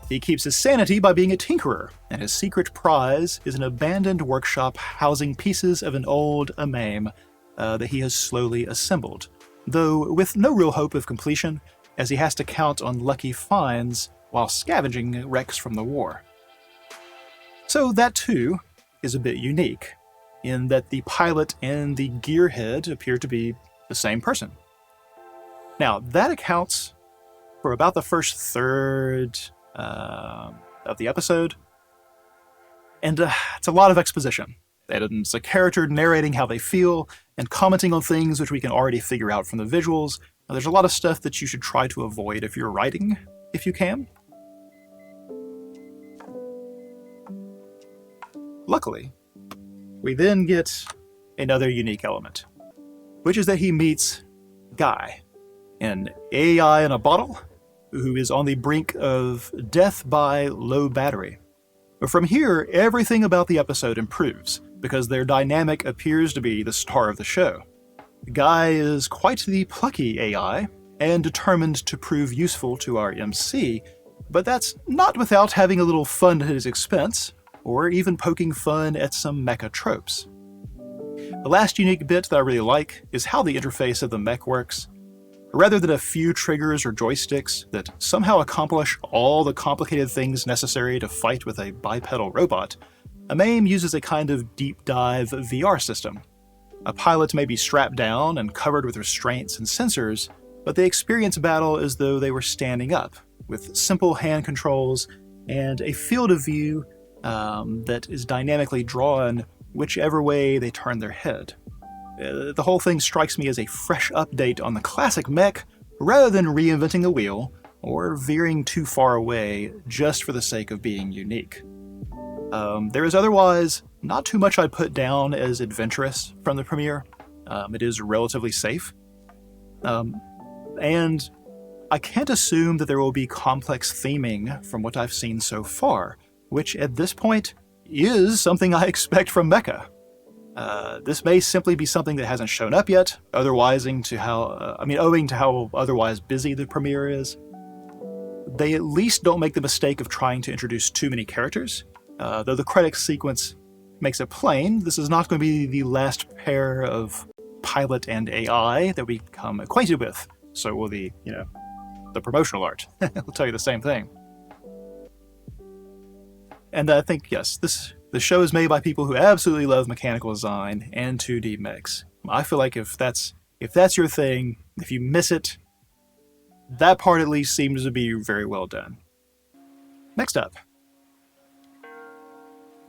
He keeps his sanity by being a tinkerer, and his secret prize is an abandoned workshop housing pieces of an old AMAIM that he has slowly assembled, though with no real hope of completion, as he has to count on lucky finds while scavenging wrecks from the war. So that too is a bit unique, in that the pilot and the gearhead appear to be the same person. Now, that accounts for about the first third of the episode, and it's a lot of exposition. It's a character narrating how they feel and commenting on things which we can already figure out from the visuals. Now, there's a lot of stuff that you should try to avoid if you're writing, if you can. Luckily, we then get another unique element, which is that he meets Guy, an AI in a bottle who is on the brink of death by low battery. But from here, everything about the episode improves, because their dynamic appears to be the star of the show. Guy is quite the plucky AI, and determined to prove useful to our MC, but that's not without having a little fun at his expense, or even poking fun at some mecha tropes. The last unique bit that I really like is how the interface of the mech works. Rather than a few triggers or joysticks that somehow accomplish all the complicated things necessary to fight with a bipedal robot, AMAIM uses a kind of deep dive VR system. A pilot may be strapped down and covered with restraints and sensors, but they experience battle as though they were standing up, with simple hand controls and a field of view that is dynamically drawn whichever way they turn their head. The whole thing strikes me as a fresh update on the classic mech, rather than reinventing the wheel or veering too far away just for the sake of being unique. There is otherwise not too much I'd put down as adventurous from the premiere. It is relatively safe. And I can't assume that there will be complex theming from what I've seen so far, which at this point is something I expect from mecha. This may simply be something that hasn't shown up yet, owing to how otherwise busy the premiere is. They at least don't make the mistake of trying to introduce too many characters, though the credits sequence makes it plain this is not going to be the last pair of pilot and AI that we become acquainted with. So will the promotional art. I'll tell you the same thing. And I think, yes, the show is made by people who absolutely love mechanical design and 2D mechs. I feel like if that's your thing, if you miss it, that part at least seems to be very well done. Next up.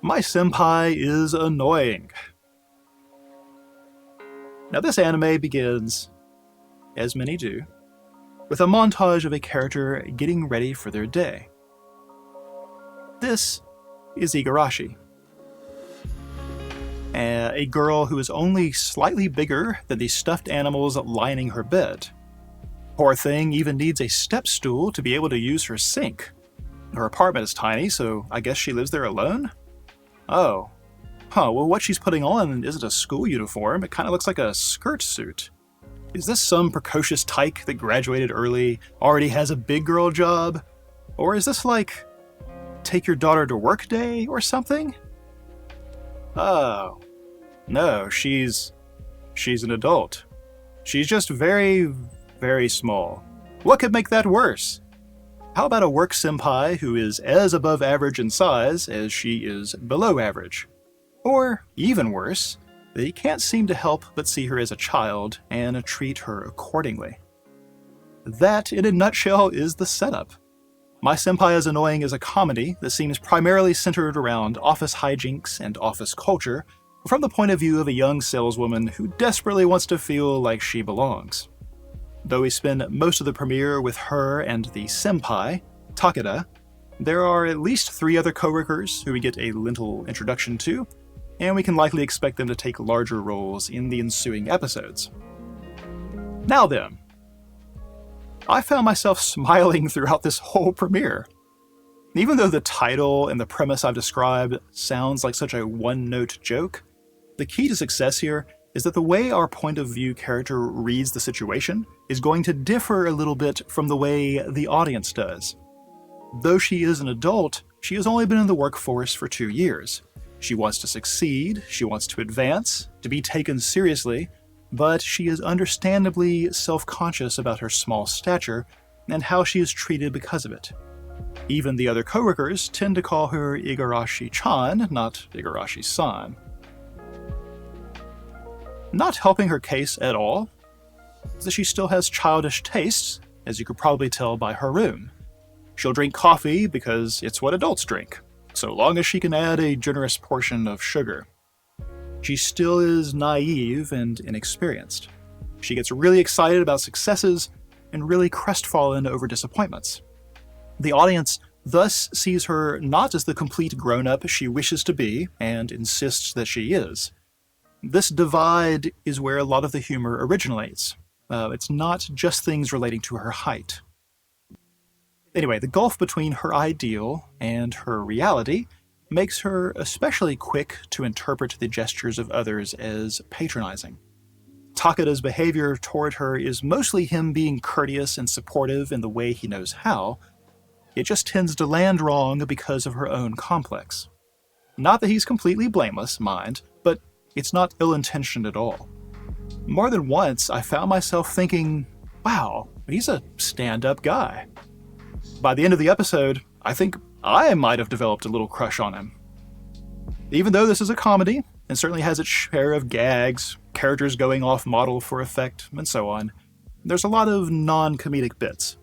My senpai is annoying. Now this anime begins, as many do, with a montage of a character getting ready for their day. This is Igarashi, a girl who is only slightly bigger than the stuffed animals lining her bed. Poor thing even needs a step stool to be able to use her sink. Her apartment is tiny, so I guess she lives there alone? Oh. Well, what she's putting on isn't a school uniform, it kind of looks like a skirt suit. Is this some precocious tyke that graduated early, already has a big girl job? Or is this like, take your daughter to work day or something? Oh. No, she's an adult. She's just very, very small. What could make that worse? How about a work senpai who is as above average in size as she is below average? Or, even worse, they can't seem to help but see her as a child and treat her accordingly. That, in a nutshell, is the setup. My Senpai is Annoying is a comedy that seems primarily centered around office hijinks and office culture from the point of view of a young saleswoman who desperately wants to feel like she belongs. Though we spend most of the premiere with her and the senpai, Takeda, there are at least 3 other coworkers who we get a little introduction to, and we can likely expect them to take larger roles in the ensuing episodes. Now then, I found myself smiling throughout this whole premiere. Even though the title and the premise I've described sounds like such a one-note joke, the key to success here is that the way our point of view character reads the situation is going to differ a little bit from the way the audience does. Though she is an adult, she has only been in the workforce for 2 years. She wants to succeed, she wants to advance, to be taken seriously, but she is understandably self-conscious about her small stature and how she is treated because of it. Even the other coworkers tend to call her Igarashi-chan, not Igarashi-san. Not helping her case at all is that she still has childish tastes, as you could probably tell by her room. She'll drink coffee because it's what adults drink, so long as she can add a generous portion of sugar. She still is naive and inexperienced. She gets really excited about successes and really crestfallen over disappointments. The audience thus sees her not as the complete grown-up she wishes to be and insists that she is. This divide is where a lot of the humor originates. It's not just things relating to her height. Anyway, the gulf between her ideal and her reality makes her especially quick to interpret the gestures of others as patronizing. Takeda's behavior toward her is mostly him being courteous and supportive in the way he knows how. It just tends to land wrong because of her own complex. Not that he's completely blameless, mind, but it's not ill-intentioned at all. More than once, I found myself thinking, wow, he's a stand-up guy. By the end of the episode, I think I might have developed a little crush on him. Even though this is a comedy, and certainly has its share of gags, characters going off model for effect, and so on, there's a lot of non-comedic bits.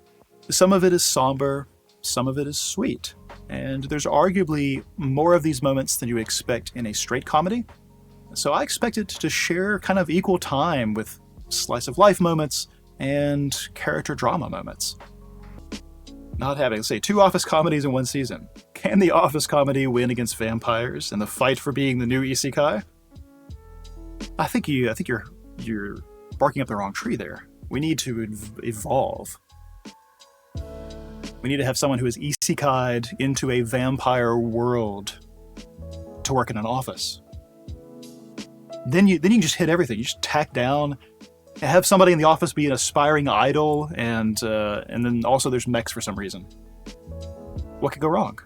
Some of it is somber, some of it is sweet, and there's arguably more of these moments than you expect in a straight comedy. So I expect it to share kind of equal time with slice-of-life moments and character drama moments. Not having, say, 2 office comedies in one season. Can the office comedy win against vampires in the fight for being the new isekai? I think you're barking up the wrong tree there. We need to evolve. We need to have someone who is isekai'd into a vampire world to work in an office. Then you can just hit everything. You just tack down, have somebody in the office be an aspiring idol, and then also there's mechs for some reason. What could go wrong?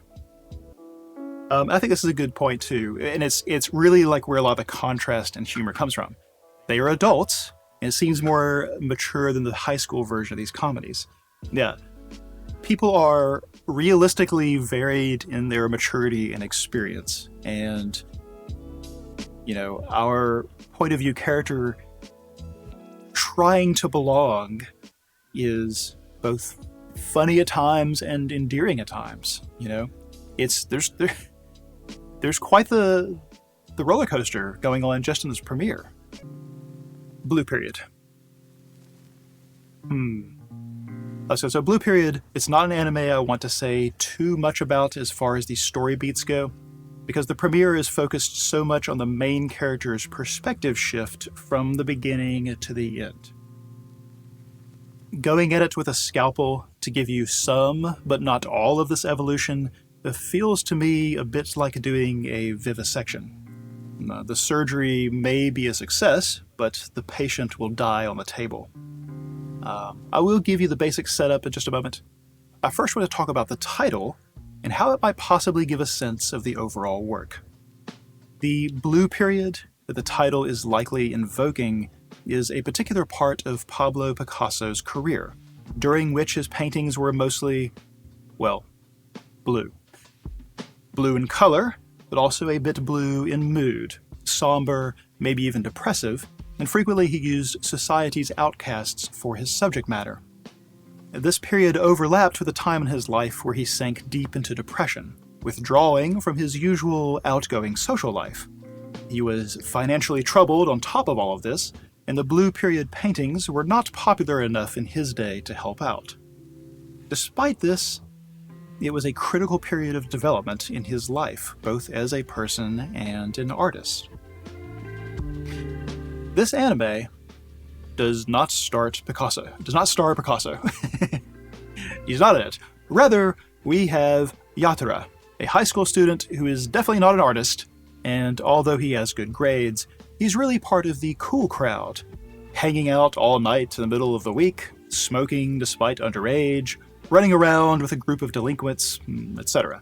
I think this is a good point too, and it's really like where a lot of the contrast and humor comes from. They are adults, and it seems more mature than the high school version of these comedies. Yeah, people are realistically varied in their maturity and experience, and our point of view character trying to belong is both funny at times and endearing at times. There's quite the roller coaster going on just in this premiere. Blue Period. So Blue Period, it's not an anime I want to say too much about as far as the story beats go, because the premiere is focused so much on the main character's perspective shift from the beginning to the end. Going at it with a scalpel to give you some, but not all of this evolution, feels to me a bit like doing a vivisection. The surgery may be a success, but the patient will die on the table. I will give you the basic setup in just a moment. I first want to talk about the title and how it might possibly give a sense of the overall work. The Blue Period that the title is likely invoking is a particular part of Pablo Picasso's career, during which his paintings were mostly, blue. Blue in color, but also a bit blue in mood, somber, maybe even depressive, and frequently he used society's outcasts for his subject matter. This period overlapped with a time in his life where he sank deep into depression, withdrawing from his usual outgoing social life. He was financially troubled on top of all of this, and the Blue Period paintings were not popular enough in his day to help out. Despite this, it was a critical period of development in his life, both as a person and an artist. This anime does not star Picasso. He's not in it. Rather, we have Yatara, a high school student who is definitely not an artist, and although he has good grades, he's really part of the cool crowd, hanging out all night in the middle of the week, smoking despite underage, running around with a group of delinquents, etc.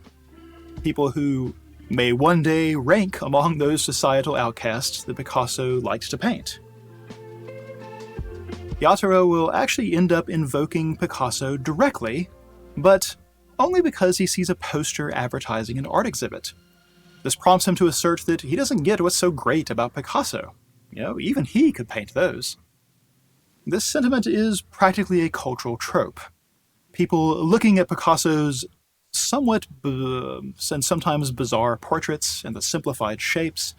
People who may one day rank among those societal outcasts that Picasso liked to paint. Yatara will actually end up invoking Picasso directly, but only because he sees a poster advertising an art exhibit. This prompts him to assert that he doesn't get what's so great about Picasso. Even he could paint those. This sentiment is practically a cultural trope. People looking at Picasso's somewhat and sometimes bizarre portraits and the simplified shapes,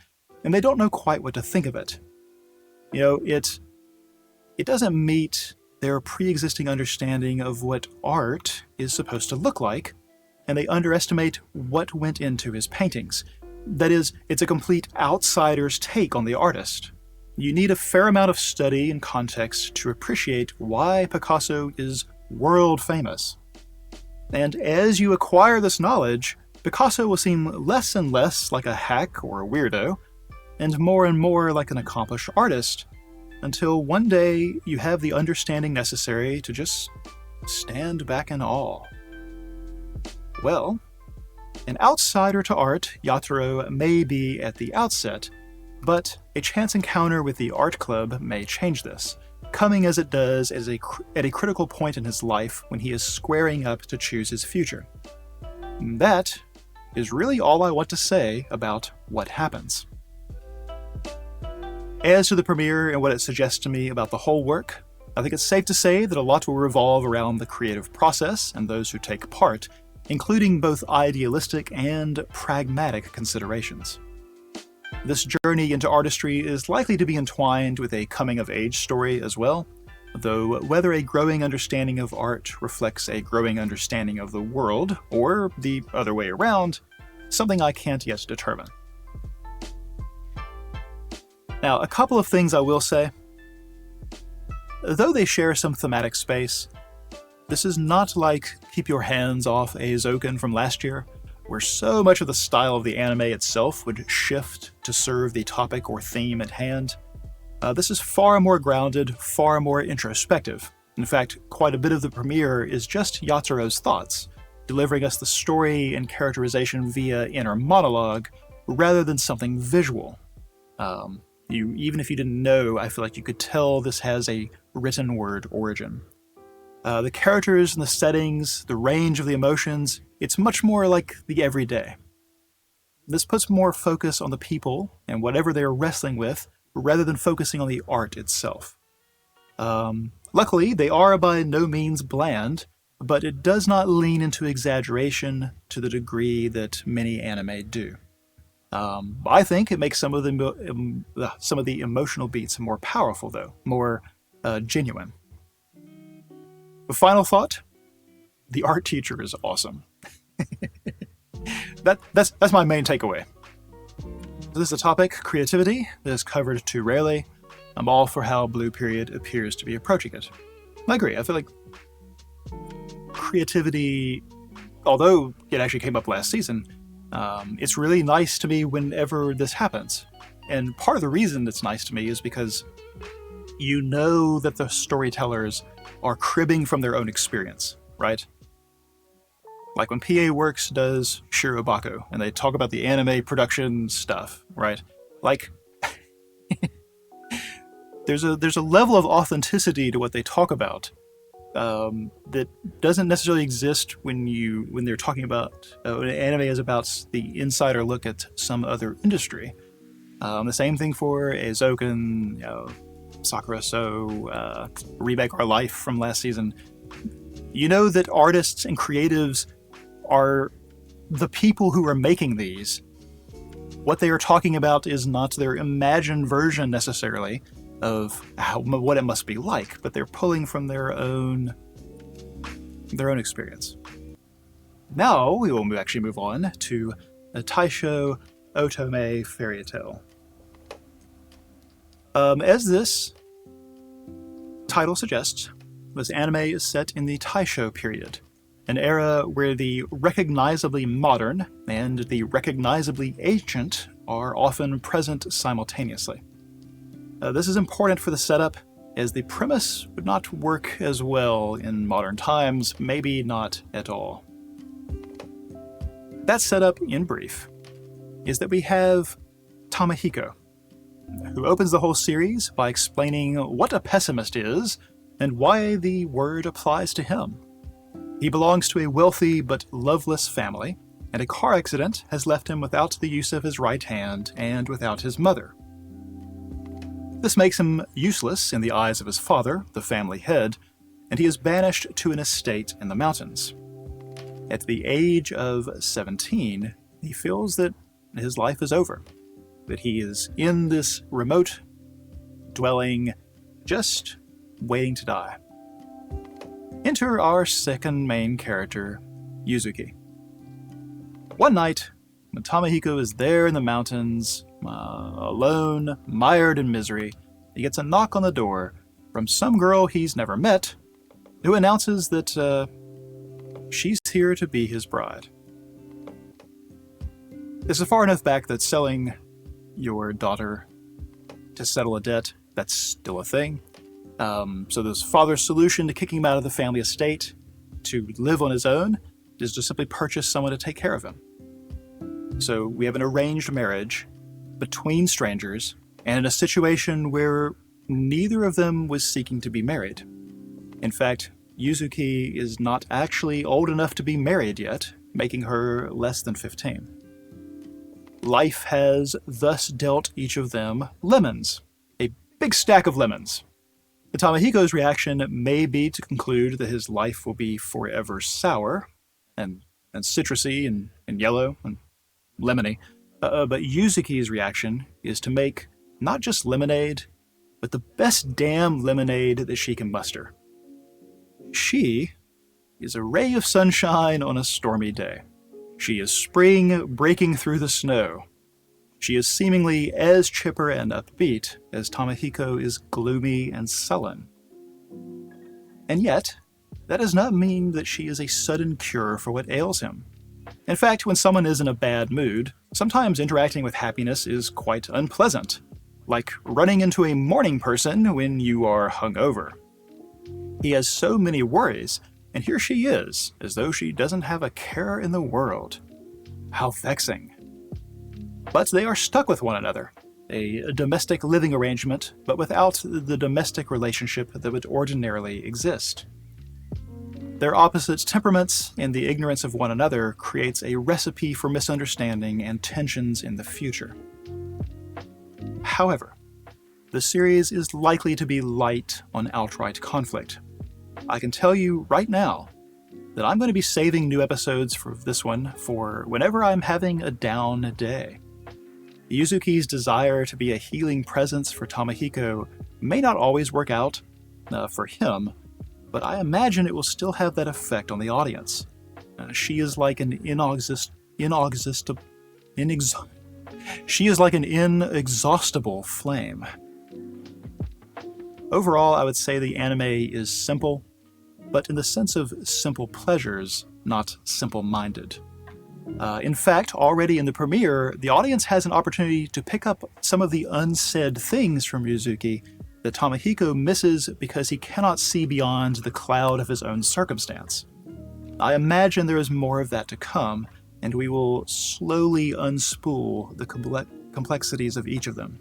and they don't know quite what to think of it. It doesn't meet their pre-existing understanding of what art is supposed to look like, and they underestimate what went into his paintings. That is, it's a complete outsider's take on the artist. You need a fair amount of study and context to appreciate why Picasso is world famous. And as you acquire this knowledge, Picasso will seem less and less like a hack or a weirdo, and more like an accomplished artist, until one day you have the understanding necessary to just stand back in awe. Well, an outsider to art, Yataro may be at the outset, but a chance encounter with the art club may change this, coming as it does at a critical point in his life when he is squaring up to choose his future. And that is really all I want to say about what happens. As to the premiere and what it suggests to me about the whole work, I think it's safe to say that a lot will revolve around the creative process and those who take part, including both idealistic and pragmatic considerations. This journey into artistry is likely to be entwined with a coming-of-age story as well, though whether a growing understanding of art reflects a growing understanding of the world, or the other way around, something I can't yet determine. Now, a couple of things I will say. Though they share some thematic space, this is not like Keep Your Hands Off Eizouken from last year, where so much of the style of the anime itself would shift to serve the topic or theme at hand. This is far more grounded, far more introspective. In fact, quite a bit of the premiere is just Yatsuro's thoughts, delivering us the story and characterization via inner monologue, rather than something visual. Even if you didn't know, I feel like you could tell this has a written word origin. The characters and the settings, the range of the emotions, it's much more like the everyday. This puts more focus on the people and whatever they are wrestling with, rather than focusing on the art itself. Luckily, they are by no means bland, but it does not lean into exaggeration to the degree that many anime do. I think it makes some of the emotional beats more powerful, though, more genuine. The final thought: the art teacher is awesome. That's my main takeaway. This is a topic, creativity, that is covered too rarely. I'm all for how Blue Period appears to be approaching it. I agree. I feel like creativity, although it actually came up last season, it's really nice to me whenever this happens. And part of the reason it's nice to me is because you know that the storytellers are cribbing from their own experience, right? Like when PA Works does Shirobako, and they talk about the anime production stuff, right? Like, there's a level of authenticity to what they talk about that doesn't necessarily exist when they're talking about when anime is about the insider look at some other industry. The same thing for Eizouken, Sakura So, Remake Our Life from last season. You know that artists and creatives are the people who are making these. What they are talking about is not their imagined version necessarily of what it must be like, but they're pulling from their own experience. Now we will actually move on to the Taisho Otome fairy tale. As this title suggests, this anime is set in the Taisho period, an era where the recognizably modern and the recognizably ancient are often present simultaneously. This is important for the setup, as the premise would not work as well in modern times, maybe not at all. That setup, in brief, is that we have Tamahiko, who opens the whole series by explaining what a pessimist is and why the word applies to him. He belongs to a wealthy but loveless family, and a car accident has left him without the use of his right hand and without his mother. This makes him useless in the eyes of his father, the family head, and he is banished to an estate in the mountains. At the age of 17, he feels that his life is over, that he is in this remote dwelling, just waiting to die. Enter our second main character, Yuzuki. One night, when Tamahiko is there in the mountains, alone, mired in misery, he gets a knock on the door from some girl he's never met, who announces that she's here to be his bride. This is far enough back that selling your daughter to settle a debt, that's still a thing. So this father's solution to kicking him out of the family estate to live on his own is to simply purchase someone to take care of him. So we have an arranged marriage between strangers and in a situation where neither of them was seeking to be married. In fact, Yuzuki is not actually old enough to be married yet, making her less than 15. Life has thus dealt each of them lemons, a big stack of lemons. Tamahiko's reaction may be to conclude that his life will be forever sour, and citrusy, and yellow, and lemony. But Yuzuki's reaction is to make not just lemonade, but the best damn lemonade that she can muster. She is a ray of sunshine on a stormy day. She is spring breaking through the snow. She is seemingly as chipper and upbeat as Tamahiko is gloomy and sullen. And yet, that does not mean that she is a sudden cure for what ails him. In fact, when someone is in a bad mood, sometimes interacting with happiness is quite unpleasant, like running into a morning person when you are hungover. He has so many worries, and here she is, as though she doesn't have a care in the world. How vexing. But they are stuck with one another, a domestic living arrangement, but without the domestic relationship that would ordinarily exist. Their opposite temperaments and the ignorance of one another creates a recipe for misunderstanding and tensions in the future. However, the series is likely to be light on outright conflict. I can tell you right now that I'm going to be saving new episodes for this one for whenever I'm having a down day. Yuzuki's desire to be a healing presence for Tamahiko may not always work out for him, but I imagine it will still have that effect on the audience. She is like an inexhaustible flame. Overall, I would say the anime is simple, but in the sense of simple pleasures, not simple-minded. In fact, already in the premiere, the audience has an opportunity to pick up some of the unsaid things from Yuzuki that Tamahiko misses because he cannot see beyond the cloud of his own circumstance. I imagine there is more of that to come, and we will slowly unspool the complexities of each of them.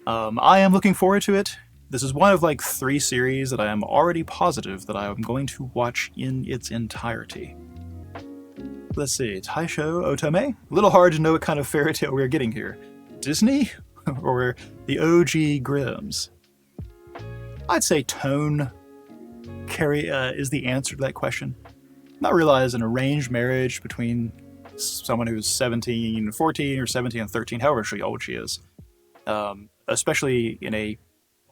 I am looking forward to it. This is one of like 3 series that I am already positive that I am going to watch in its entirety. Let's see, Taisho, Otome? A little hard to know what kind of fairy tale we're getting here. Disney? Or the OG Grimms? I'd say tone is the answer to that question. Not realize an arranged marriage between someone who's 17 and 14 or 17 and 13, however old she is, especially in a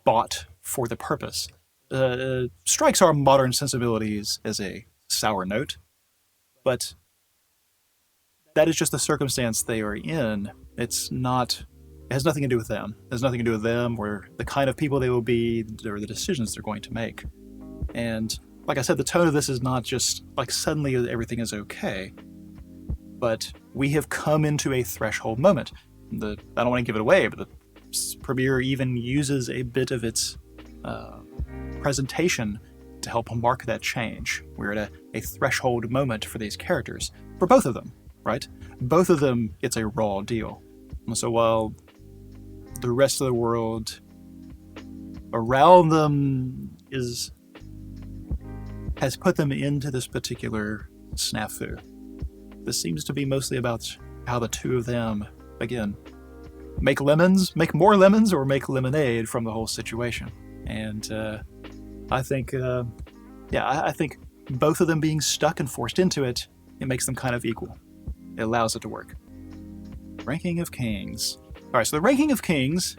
bought for the purpose, strikes our modern sensibilities as a sour note. But that is just the circumstance they are in. It has nothing to do with them. It has nothing to do with them or the kind of people they will be or the decisions they're going to make. And like I said, the tone of this is not just like suddenly everything is okay, but we have come into a threshold moment. I don't want to give it away, but the premiere even uses a bit of its presentation to help mark that change. We're at a threshold moment for these characters, for both of them, right? Both of them, it's a raw deal. And so while the rest of the world around them has put them into this particular snafu, this seems to be mostly about how the two of them, again, make more lemons, or make lemonade from the whole situation. And I think both of them being stuck and forced into it makes them kind of equal. It allows it to work. Ranking of Kings. All right, so the Ranking of Kings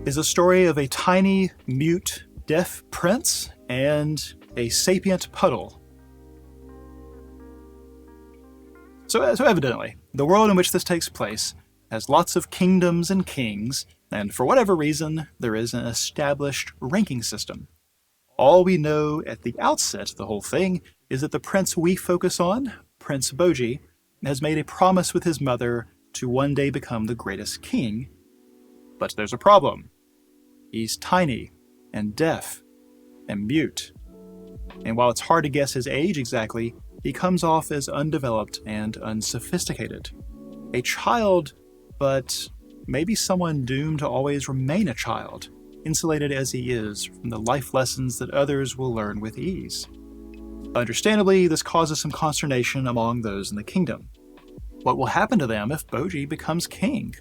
is a story of a tiny, mute, deaf prince and a sapient puddle. So evidently, the world in which this takes place has lots of kingdoms and kings, and for whatever reason, there is an established ranking system. All we know at the outset of the whole thing is that the prince we focus on, Prince Boji, has made a promise with his mother to one day become the greatest king. But there's a problem. He's tiny and deaf and mute. And while it's hard to guess his age exactly, he comes off as undeveloped and unsophisticated. A child, but maybe someone doomed to always remain a child, insulated as he is from the life lessons that others will learn with ease. Understandably, this causes some consternation among those in the kingdom. What will happen to them if Boji becomes king?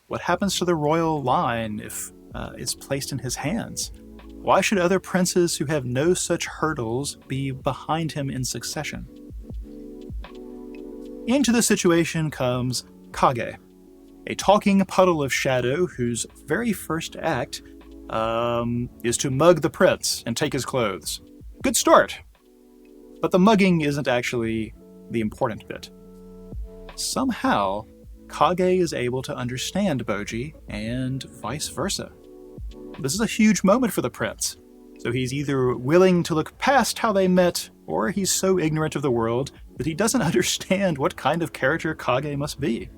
What happens to the royal line if it's placed in his hands? Why should other princes who have no such hurdles be behind him in succession? Into the situation comes Kage, a talking puddle of shadow whose very first act is to mug the prince and take his clothes. Good start! But the mugging isn't actually the important bit. Somehow, Kage is able to understand Boji, and vice versa. This is a huge moment for the prince, so he's either willing to look past how they met, or he's so ignorant of the world that he doesn't understand what kind of character Kage must be.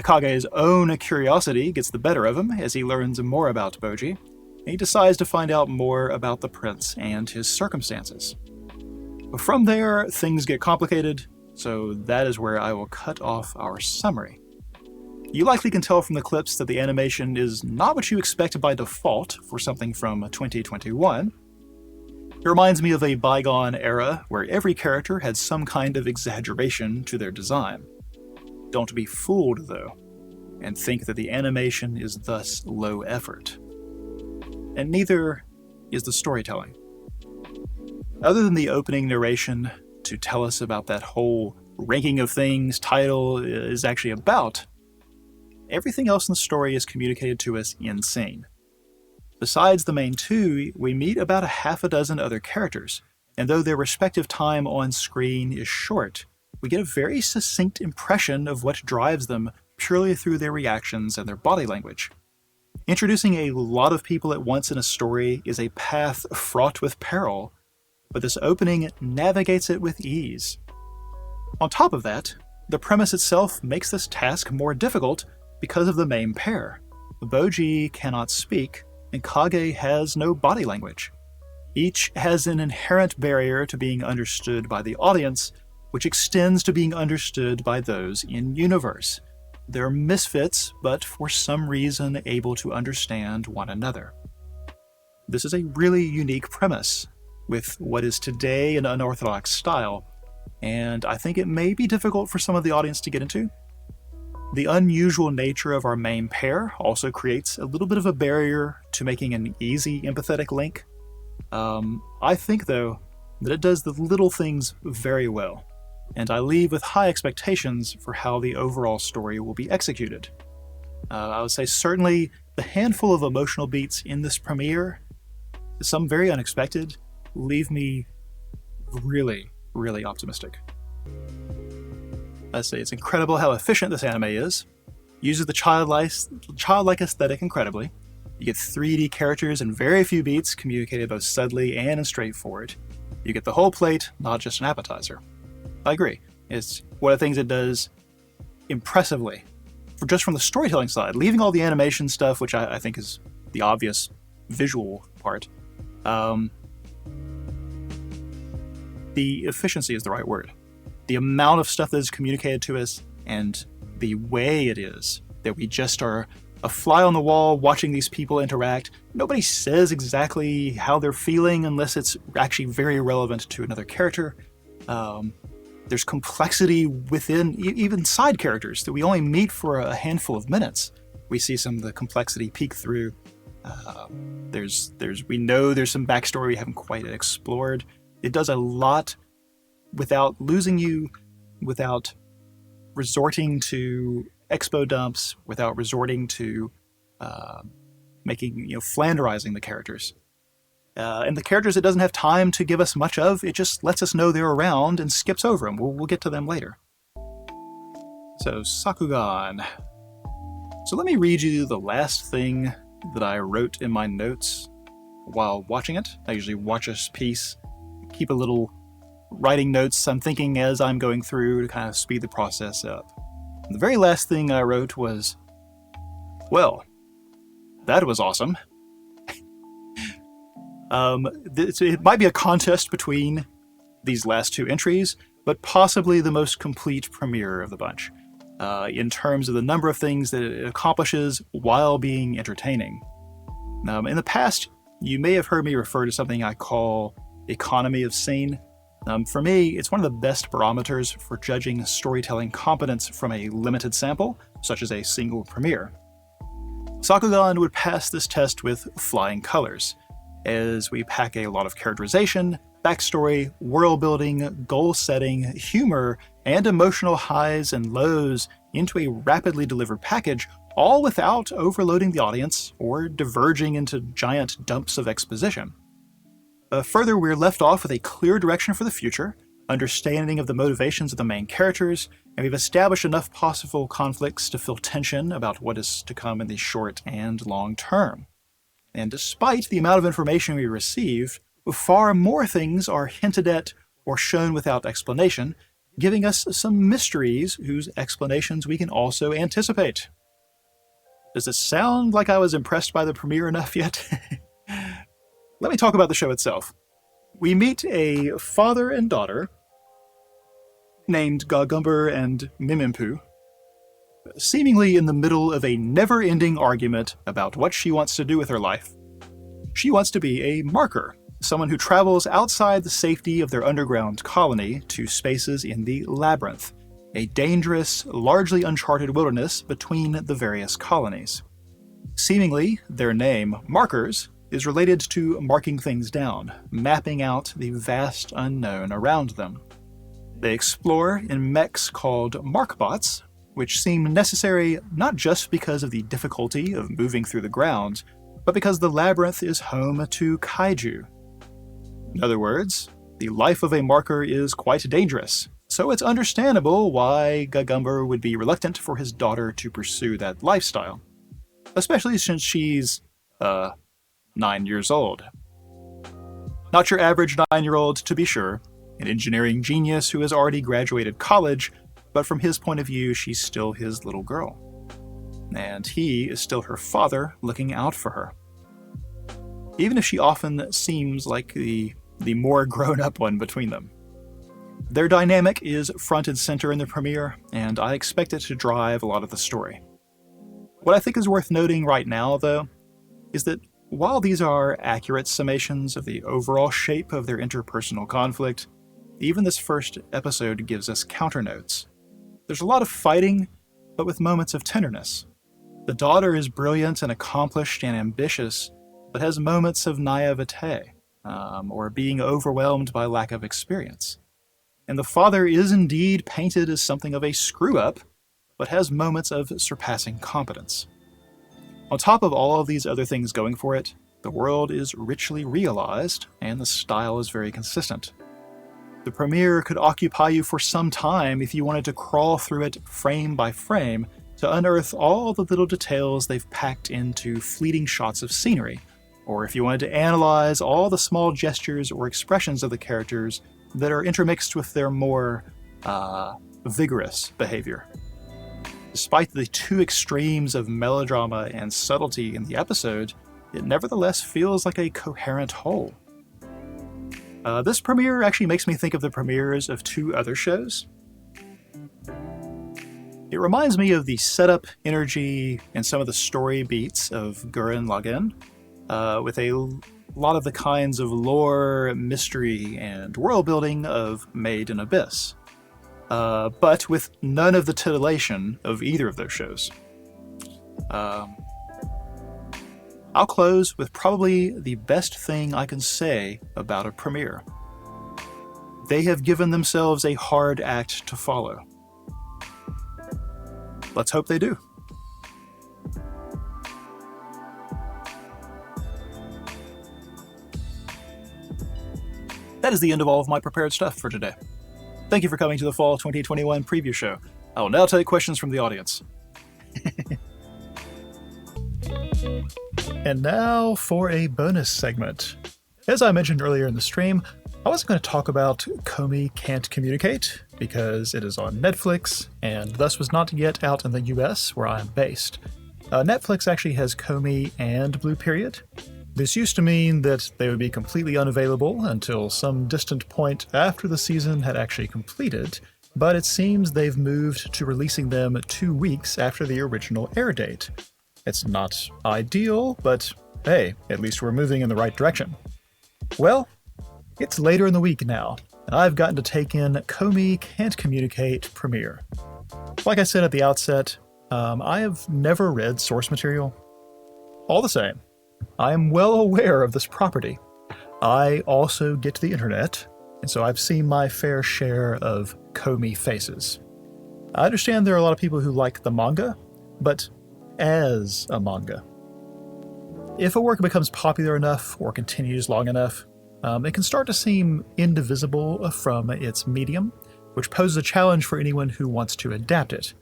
Kage's own curiosity gets the better of him as he learns more about Boji, and he decides to find out more about the prince and his circumstances. But from there, things get complicated, so that is where I will cut off our summary. You likely can tell from the clips that the animation is not what you expect by default for something from 2021. It reminds me of a bygone era where every character had some kind of exaggeration to their design. Don't be fooled, though, and think that the animation is thus low effort. And neither is the storytelling. Other than the opening narration to tell us about that whole ranking of things title is actually about, everything else in the story is communicated to us in scene. Besides the main two, we meet about a half a dozen other characters, and though their respective time on screen is short, we get a very succinct impression of what drives them purely through their reactions and their body language. Introducing a lot of people at once in a story is a path fraught with peril, but this opening navigates it with ease. On top of that, the premise itself makes this task more difficult because of the main pair. Boji cannot speak, and Kage has no body language. Each has an inherent barrier to being understood by the audience, which extends to being understood by those in-universe. They're misfits, but for some reason able to understand one another. This is a really unique premise, with what is today an unorthodox style, and I think it may be difficult for some of the audience to get into. The unusual nature of our main pair also creates a little bit of a barrier to making an easy empathetic link. I think, though, that it does the little things very well, and I leave with high expectations for how the overall story will be executed. I would say certainly the handful of emotional beats in this premiere, some very unexpected, leave me really, really optimistic. I say it's incredible how efficient this anime is. Uses the childlike aesthetic incredibly. You get 3D characters and very few beats communicated both subtly and straightforward. You get the whole plate, not just an appetizer. I agree. It's one of the things it does impressively, just from the storytelling side, leaving all the animation stuff, which I think is the obvious visual part. The efficiency is the right word. The amount of stuff that is communicated to us and the way it is that we just are a fly on the wall watching these people interact. Nobody says exactly how they're feeling unless it's actually very relevant to another character. There's complexity within even side characters that we only meet for a handful of minutes. We see some of the complexity peek through. We know there's some backstory we haven't quite explored. It does a lot without losing you, without resorting to expo dumps, without resorting to flanderizing the characters. And the characters it doesn't have time to give us much of, it just lets us know they're around and skips over them. We'll get to them later. So, Sakugan. So let me read you the last thing that I wrote in my notes while watching it. I usually watch a piece, keep a little writing notes I'm thinking as I'm going through to kind of speed the process up. And the very last thing I wrote was, well, that was awesome. It might be a contest between these last two entries, but possibly the most complete premiere of the bunch. in terms of the number of things that it accomplishes while being entertaining. In the past, you may have heard me refer to something I call economy of scene. For me, it's one of the best barometers for judging storytelling competence from a limited sample, such as a single premiere. Sakugan would pass this test with flying colors, as we pack a lot of characterization, backstory, world building, goal setting, humor, and emotional highs and lows into a rapidly delivered package, all without overloading the audience or diverging into giant dumps of exposition. Further, we're left off with a clear direction for the future, understanding of the motivations of the main characters, and we've established enough possible conflicts to feel tension about what is to come in the short and long term. And despite the amount of information we receive, far more things are hinted at or shown without explanation, giving us some mysteries whose explanations we can also anticipate. Does it sound like I was impressed by the premiere enough yet? Let me talk about the show itself. We meet a father and daughter named Gagumber and Mimimpu, seemingly in the middle of a never-ending argument about what she wants to do with her life. She wants to be a marker, someone who travels outside the safety of their underground colony to spaces in the Labyrinth, a dangerous, largely uncharted wilderness between the various colonies. Seemingly, their name, Markers, is related to marking things down, mapping out the vast unknown around them. They explore in mechs called Markbots, which seem necessary not just because of the difficulty of moving through the ground, but because the labyrinth is home to kaiju. In other words, the life of a marker is quite dangerous, so it's understandable why Gagumber would be reluctant for his daughter to pursue that lifestyle, especially since she's, 9 years old. Not your average 9-year-old, to be sure, an engineering genius who has already graduated college, but from his point of view, she's still his little girl. And he is still her father looking out for her. Even if she often seems like the more grown-up one between them. Their dynamic is front and center in the premiere, and I expect it to drive a lot of the story. What I think is worth noting right now, though, is that while these are accurate summations of the overall shape of their interpersonal conflict, even this first episode gives us counternotes. There's a lot of fighting, but with moments of tenderness. The daughter is brilliant and accomplished and ambitious, but has moments of naivete, or being overwhelmed by lack of experience. And the father is indeed painted as something of a screw-up, but has moments of surpassing competence. On top of all of these other things going for it, the world is richly realized, and the style is very consistent. The premiere could occupy you for some time if you wanted to crawl through it frame by frame to unearth all the little details they've packed into fleeting shots of scenery, or if you wanted to analyze all the small gestures or expressions of the characters that are intermixed with their more vigorous behavior. Despite the two extremes of melodrama and subtlety in the episode, it nevertheless feels like a coherent whole. This premiere actually makes me think of the premieres of two other shows. It reminds me of the setup, energy, and some of the story beats of Gurren Lagann, with a lot of the kinds of lore, mystery, and world building of Made in Abyss. But with none of the titillation of either of those shows. I'll close with probably the best thing I can say about a premiere. They have given themselves a hard act to follow. Let's hope they do. That is the end of all of my prepared stuff for today. Thank you for coming to the Fall 2021 preview show. I will now take questions from the audience. And now for a bonus segment. As I mentioned earlier in the stream, I wasn't going to talk about Komi Can't Communicate, because it is on Netflix, and thus was not yet out in the US, where I am based. Netflix actually has Komi and Blue Period. This used to mean that they would be completely unavailable until some distant point after the season had actually completed, but it seems they've moved to releasing them 2 weeks after the original air date. It's not ideal, but hey, at least we're moving in the right direction. Well, it's later in the week now, and I've gotten to take in Komi Can't Communicate premiere. Like I said at the outset, I have never read source material. All the same, I am well aware of this property. I also get to the internet, and so I've seen my fair share of Komi faces. I understand there are a lot of people who like the manga, but as a manga. If a work becomes popular enough or continues long enough, it can start to seem indivisible from its medium, which poses a challenge for anyone who wants to adapt it.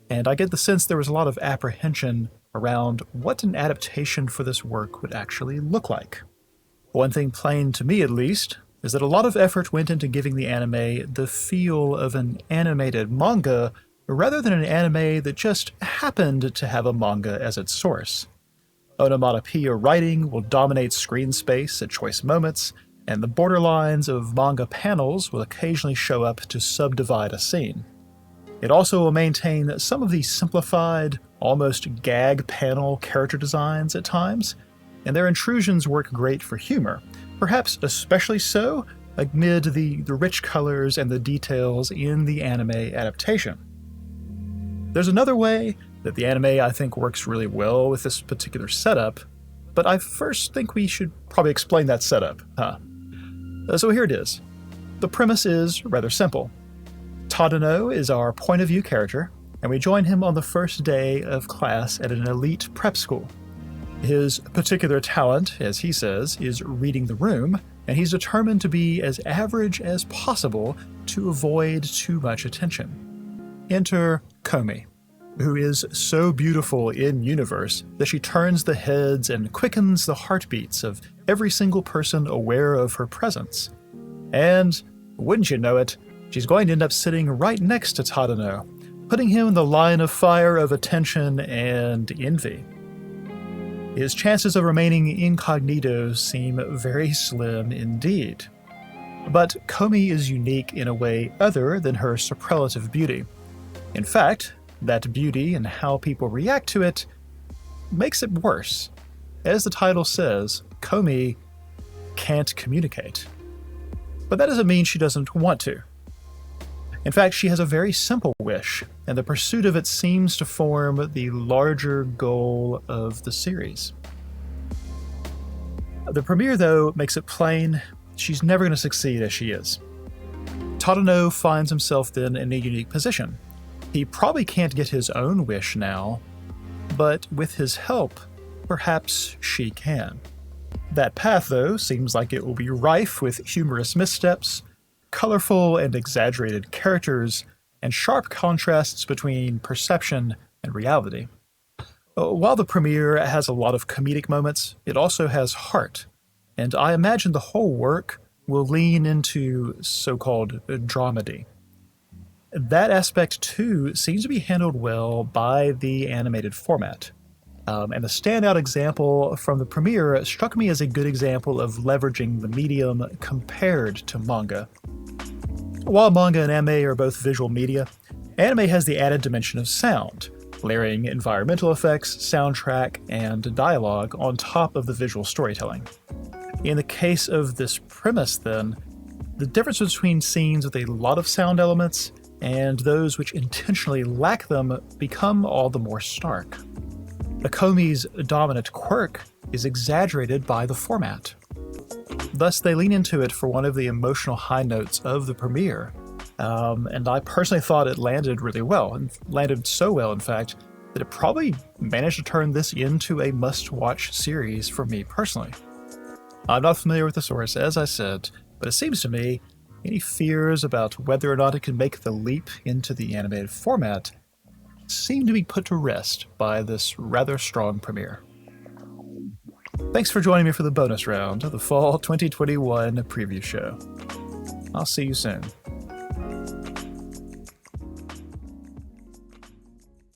And I get the sense there was a lot of apprehension around what an adaptation for this work would actually look like. One thing plain to me, at least, is that a lot of effort went into giving the anime the feel of an animated manga rather than an anime that just happened to have a manga as its source. Onomatopoeia writing will dominate screen space at choice moments, and the borderlines of manga panels will occasionally show up to subdivide a scene. It also will maintain some of the simplified, almost gag panel character designs at times, and their intrusions work great for humor, perhaps especially so amid the rich colors and the details in the anime adaptation. There's another way that the anime I think works really well with this particular setup, but I first think we should probably explain that setup, So here it is. The premise is rather simple. Tadano is our point of view character, and we join him on the first day of class at an elite prep school. His particular talent, as he says, is reading the room, and he's determined to be as average as possible to avoid too much attention. Enter Komi, who is so beautiful in universe that she turns the heads and quickens the heartbeats of every single person aware of her presence. And, wouldn't you know it, she's going to end up sitting right next to Tadano, putting him in the line of fire of attention and envy. His chances of remaining incognito seem very slim indeed. But Komi is unique in a way other than her superlative beauty. In fact, that beauty and how people react to it makes it worse. As the title says, Komi can't communicate. But that doesn't mean she doesn't want to. In fact, she has a very simple wish, and the pursuit of it seems to form the larger goal of the series. The premiere, though, makes it plain she's never going to succeed as she is. Tadano finds himself then in a unique position. He probably can't get his own wish now, but with his help, perhaps she can. That path, though, seems like it will be rife with humorous missteps, colorful and exaggerated characters, and sharp contrasts between perception and reality. While the premiere has a lot of comedic moments, it also has heart, and I imagine the whole work will lean into so-called dramedy. That aspect, too, seems to be handled well by the animated format. And the standout example from the premiere struck me as a good example of leveraging the medium compared to manga. While manga and anime are both visual media, anime has the added dimension of sound, layering environmental effects, soundtrack, and dialogue on top of the visual storytelling. In the case of this premise, then, the difference between scenes with a lot of sound elements and those which intentionally lack them become all the more stark. Komi's dominant quirk is exaggerated by the format. Thus, they lean into it for one of the emotional high notes of the premiere, and I personally thought it landed really well, and landed so well, in fact, that it probably managed to turn this into a must-watch series for me personally. I'm not familiar with the source, as I said, but it seems to me any fears about whether or not it can make the leap into the animated format seem to be put to rest by this rather strong premiere. Thanks for joining me for the bonus round of the Fall 2021 preview show. I'll see you soon.